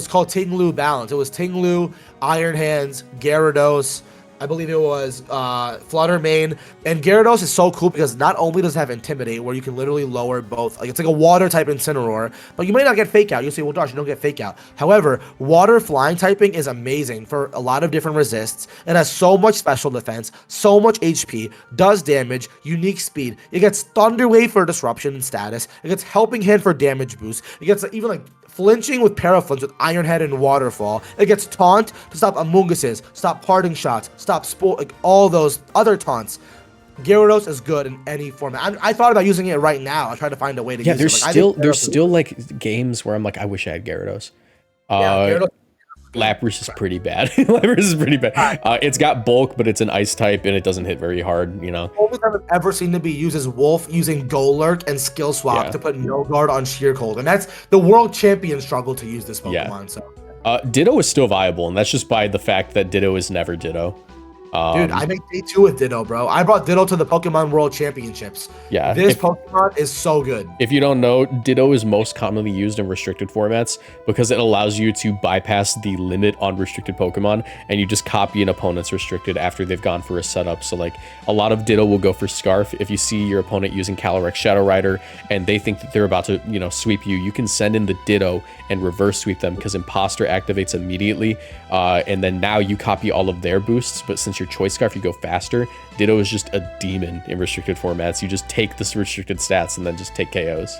called Ting-Lu Balance. It was Ting-Lu, Iron Hands, Gyarados. I believe it was Fluttermane. And Gyarados is so cool because not only does it have Intimidate, where you can literally lower both. Like, it's like a water type Incineroar, but you may not get Fake Out. You'll say, well, Josh, you don't get Fake Out. However, water flying typing is amazing for a lot of different resists. It has so much special defense, so much HP, does damage, unique speed. It gets Thunder Wave for disruption and status. It gets Helping Hand for damage boost. It gets even like flinching with Paraflinch with Iron Head and Waterfall. It gets Taunt to stop Amoongus's, stop Parting Shots, stop Spore, like all those other taunts. Gyarados is good in any format. I thought about using it right now. I tried to find a way to use it. Yeah, there's still like games where I'm like, I wish I had Gyarados. Gyarados. Lapras is pretty bad. Lapras is pretty bad. It's got bulk, but it's an ice type, and it doesn't hit very hard, you know. The only time I've ever seen to be used is Wolf using Golurk and Skill Swap to put No Guard on Sheer Cold. And that's the world champion struggle to use this Pokemon. So Ditto is still viable, and that's just by the fact that Ditto is never Ditto. Dude, I make day 2 with Ditto, bro. I brought Ditto to the Pokemon World Championships. Yeah. This Pokemon is so good. If you don't know, Ditto is most commonly used in restricted formats because it allows you to bypass the limit on restricted Pokemon, and you just copy an opponent's restricted after they've gone for a setup. So like a lot of Ditto will go for Scarf. If you see your opponent using Calyrex Shadow Rider and they think that they're about to, you know, sweep you, you can send in the Ditto and reverse sweep them because Imposter activates immediately. And then now you copy all of their boosts, but since your Choice Scarf, you go faster. Ditto is just a demon in restricted formats. You just take the restricted stats and then just take KOs.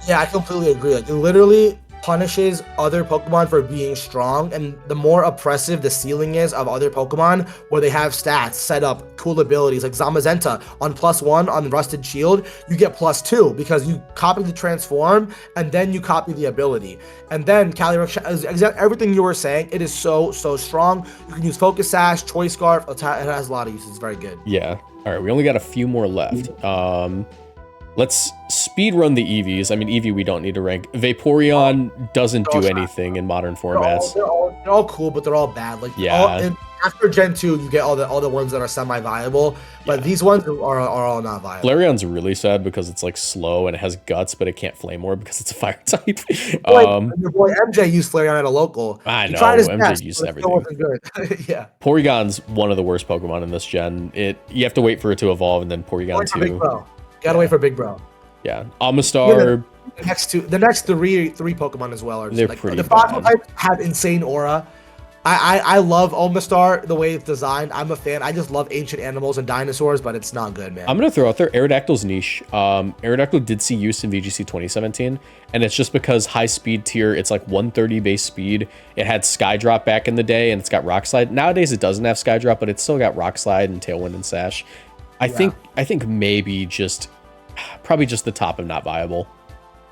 Yeah, I completely agree. Like, it literally punishes other Pokemon for being strong, and the more oppressive the ceiling is of other Pokemon where they have stats set up, cool abilities like Zamazenta on +1 on the Rusted Shield, you get +2 because you copy the transform and then you copy the ability. And then Calyrex, everything you were saying, it is so strong. You can use Focus Sash, Choice Scarf, it has a lot of uses. It's very good. Yeah. All right, we only got a few more left. Let's speed run the EVs. I mean, EV we don't need to rank. Vaporeon doesn't do anything in modern formats. They're all cool, but they're all bad. Like, yeah. After Gen 2, you get all the ones that are semi-viable, but these ones are all not viable. Flareon's really sad because it's like slow and it has guts, but it can't Flamewar because it's a fire type. Your boy MJ used Flareon at a local. I know, MJ used everything. Wasn't good. Yeah. Porygon's one of the worst Pokemon in this gen. You have to wait for it to evolve, and then Porygon 2. Gotta wait for Big Bro. Yeah, Amistar. The next three Pokemon as well are they're pretty the fossil types have insane aura. I love Omastar the way it's designed. I'm a fan. I just love ancient animals and dinosaurs, but it's not good, man. I'm gonna throw out there Aerodactyl's niche. Aerodactyl did see use in VGC 2017, and it's just because high speed tier, it's like 130 base speed. It had Skydrop back in the day, and it's got Rock Slide. Nowadays it doesn't have Skydrop, but it's still got Rock Slide and Tailwind and Sash. I think maybe probably just the top of not viable.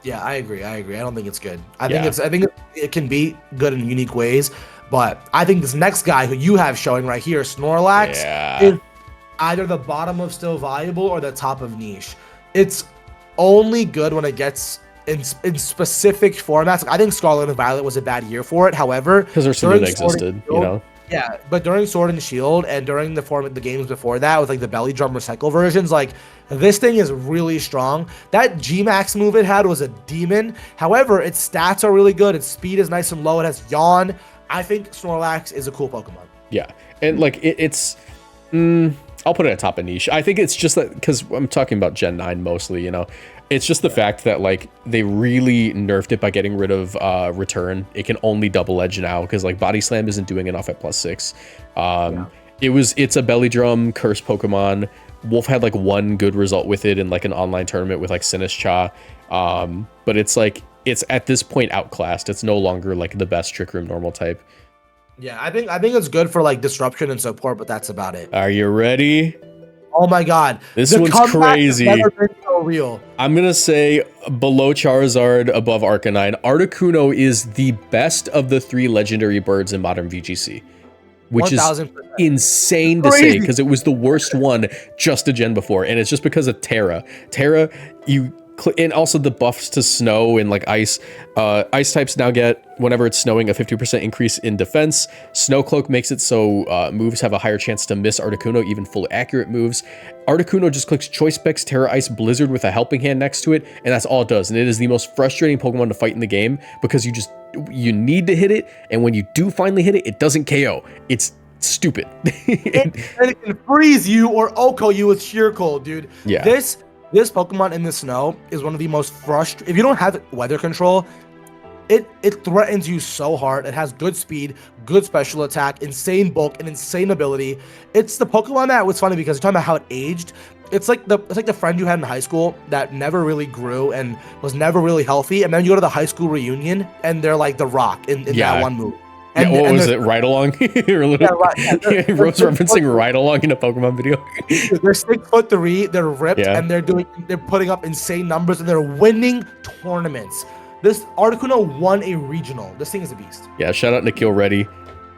Yeah, I agree. I don't think it's good. I think it can be good in unique ways, but I think this next guy who you have showing right here, Snorlax, is either the bottom of still viable or the top of niche. It's only good when it gets in specific formats. Like, I think Scarlet and Violet was a bad year for it. However, because there's something that existed, you know. Yeah, but during Sword and Shield and during the games before that with like the Belly Drum Recycle versions, like this thing is really strong. That G-Max move it had was a demon. However, its stats are really good. Its speed is nice and low. It has Yawn. I think Snorlax is a cool Pokemon. Yeah, and like it's I'll put it at top of niche. I think it's just that because I'm talking about Gen 9 mostly, you know. It's just the fact that like they really nerfed it by getting rid of return. It can only double edge now because like Body Slam isn't doing enough at +6. It's a Belly Drum curse Pokemon. Wolf had like one good result with it in like an online tournament with like Sinistcha. But it's like it's at this point outclassed. It's no longer like the best Trick Room normal type. Yeah, I think it's good for like disruption and support, but that's about it. Are you ready? Oh my god. This one's crazy. Has never been so real. I'm going to say below Charizard, above Arcanine. Articuno is the best of the 3 legendary birds in modern VGC, which 1000%. Is insane to say because it was the worst one just a gen before. And it's just because of Terra. Terra, and also the buffs to snow and like ice. Ice types now get, whenever it's snowing, a 50% increase in defense. Snow Cloak makes it so moves have a higher chance to miss Articuno, even fully accurate moves. Articuno just clicks Choice Specs, Terra Ice, Blizzard with a helping hand next to it, and that's all it does. And it is the most frustrating Pokemon to fight in the game because you need to hit it, and when you do finally hit it, it doesn't KO. It's stupid. And it can freeze you or OHKO you with Sheer Cold, dude. Yeah. This Pokemon in the snow is one of the most frustrating. If you don't have weather control, it threatens you so hard. It has good speed, good special attack, insane bulk, and insane ability. It's the Pokemon that was funny because you're talking about how it aged. It's like the friend you had in high school that never really grew and was never really healthy, and then you go to the high school reunion and they're like the Rock in that one move. And, what was it? Ride Along? Rose referencing Ride Along in a Pokemon video. They're 6'3", they're ripped, and they're putting up insane numbers and they're winning tournaments. This Articuno won a regional. This thing is a beast. Yeah, shout out Nikhil Reddy.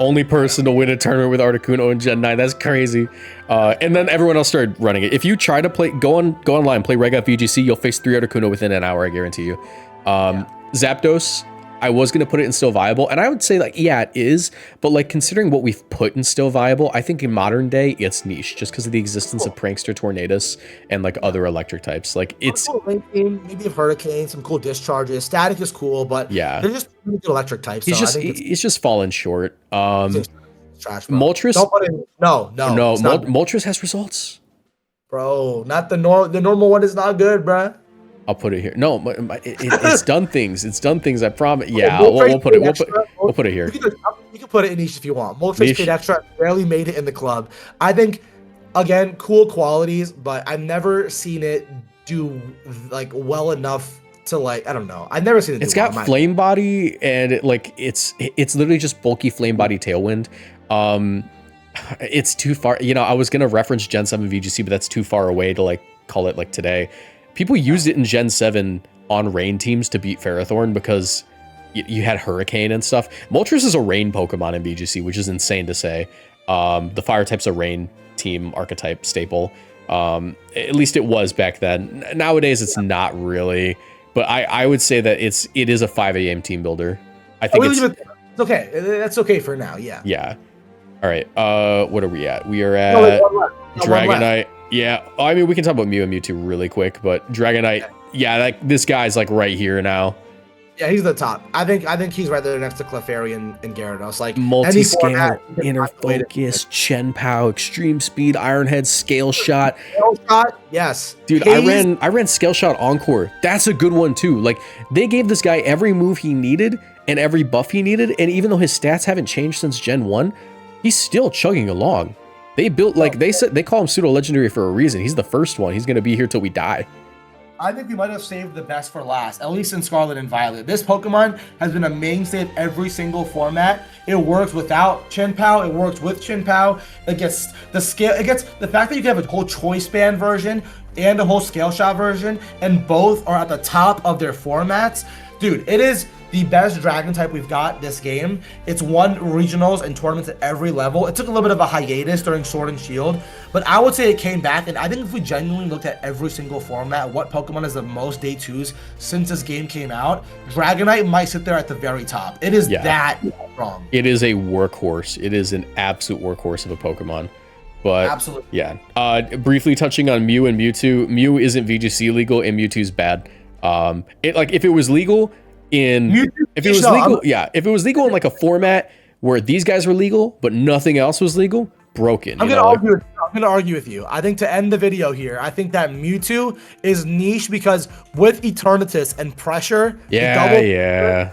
Only person to win a tournament with Articuno in Gen 9. That's crazy. And then everyone else started running it. If you try to play, go online, play Reg Out VGC, you'll face 3 Articuno within an hour, I guarantee you. Zapdos, I was going to put it in still viable, and I would say like, yeah, it is, but like considering what we've put in still viable, I think in modern day it's niche just because of the existence of Prankster Tornadus and like other electric types. Like it's maybe a Hurricane, some cool discharges. Static is cool, but they're just really good electric types. He's just fallen short. Trash, Moltres, no. Moltres has results, bro. Not the normal one is not good, bro. I'll put it here. No, it's done things. It's done things. I promise. Yeah, we'll put it. We'll put it here. You can put it in niche if you want. Moltres paid extra. Barely made it in the club. I think, again, cool qualities, but I've never seen it do like well enough to like. I don't know. I've never seen it. It's got Flame Body, and it's literally just bulky Flame Body Tailwind. It's too far. You know, I was gonna reference Gen 7 VGC, but that's too far away to like call it like today. People used it in Gen 7 on rain teams to beat Ferrothorn because you had Hurricane and stuff. Moltres is a rain Pokemon in VGC, which is insane to say. The fire type's a rain team archetype staple. At least it was back then. Nowadays, it's not really. But I would say that it is a 5 AM team builder. I think it's okay. That's okay for now. Yeah. Yeah. All right. What are we at? We are at Dragonite. Yeah, I mean, we can talk about Mew and Mewtwo really quick, but Dragonite, this guy's like right here now. Yeah, he's the top. I think he's right there next to Clefairy and Gyarados. Like multi-scale, inner focus, Chien-Pao, extreme speed, Iron Head, Scale Shot. Scale Shot, yes. Dude, I ran Scale Shot Encore. That's a good one too. Like they gave this guy every move he needed and every buff he needed, and even though his stats haven't changed since Gen 1, he's still chugging along. They built they call him pseudo legendary for a reason. He's the first one. He's gonna be here till we die. I think we might have saved the best for last, at least in Scarlet and Violet. This Pokemon has been a mainstay of every single format. It works without Chien-Pao, it works with Chien-Pao. It gets the scale, it gets the fact that you can have a whole Choice Band version and a whole Scale Shot version, and both are at the top of their formats. Dude, it is the best dragon type we've got this game. It's won regionals and tournaments at every level. It took a little bit of a hiatus during Sword and Shield, but I would say it came back. And I think if we genuinely looked at every single format, what Pokemon is the most day 2s since this game came out, Dragonite might sit there at the very top. It is that strong. It is a workhorse. It is an absolute workhorse of a Pokemon. But absolutely, yeah. Briefly touching on Mew and Mewtwo. Mew isn't VGC legal, and Mewtwo's bad. If it was legal in if it was legal in like a format where these guys were legal but nothing else was legal, broken. I'm gonna argue with you. I think to end the video here, I think that Mewtwo is niche because with Eternatus and pressure, it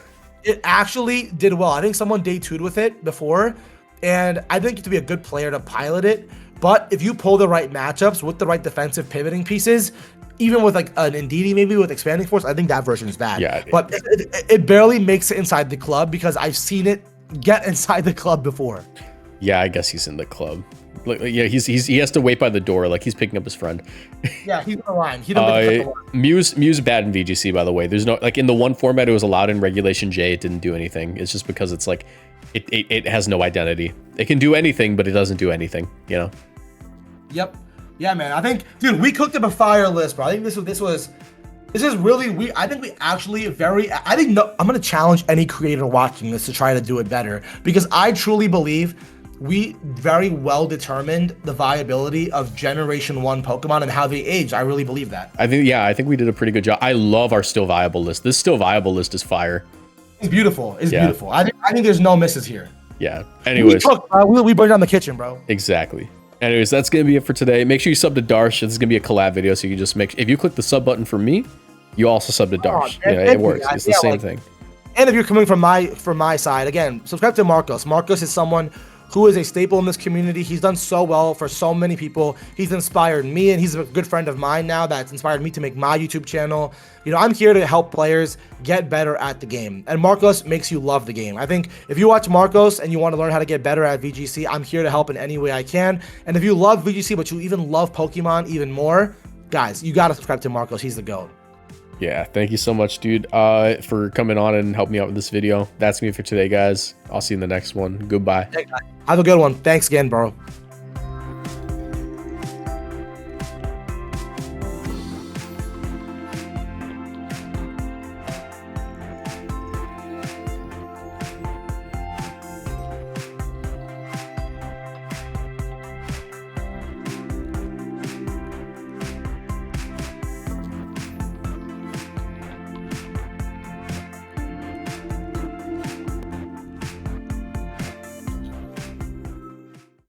actually did well. I think someone day 2'd with it before, and I think you have to be a good player to pilot it. But if you pull the right matchups with the right defensive pivoting pieces, even with like an Indeedee, maybe with Expanding Force, I think that version is bad. Yeah, but it barely makes it inside the club because I've seen it get inside the club before. Yeah, I guess he's in the club. Yeah, he has to wait by the door, like he's picking up his friend. Yeah, he's in the line. He doesn't Mew's bad in VGC, by the way. There's no like in the one format it was allowed in Regulation J, it didn't do anything. It's just because it's like it has no identity. It can do anything, but it doesn't do anything. You know. Yep. Yeah, man. I think, dude, we cooked up a fire list, bro. I think this is really I'm gonna challenge any creator watching this to try to do it better, because I truly believe we very well determined the viability of Generation 1 Pokemon and how they age. I really believe that. I think we did a pretty good job. I love our still viable list. This still viable list is fire. It's beautiful. It's beautiful. I think there's no misses here. Yeah. Anyways, we burn down the kitchen, bro. Exactly. Anyways, that's gonna be it for today. Make sure you sub to Darsh. This is gonna be a collab video, so you can just if you click the sub button for me, you also sub to Darsh. It works. It's the same thing. And if you're coming from my side, again, subscribe to Marcos. Marcos is someone who is a staple in this community. He's done so well for so many people. He's inspired me, and he's a good friend of mine now that's inspired me to make my YouTube channel. You know, I'm here to help players get better at the game, and Marcos makes you love the game. I think if you watch Marcos and you want to learn how to get better at VGC, I'm here to help in any way I can. And if you love VGC, but you even love Pokemon even more, guys, you got to subscribe to Marcos. He's the GOAT. Yeah, thank you so much, dude, for coming on and helping me out with this video. That's me for today, guys. I'll see you in the next one. Goodbye. Have a good one. Thanks again, bro.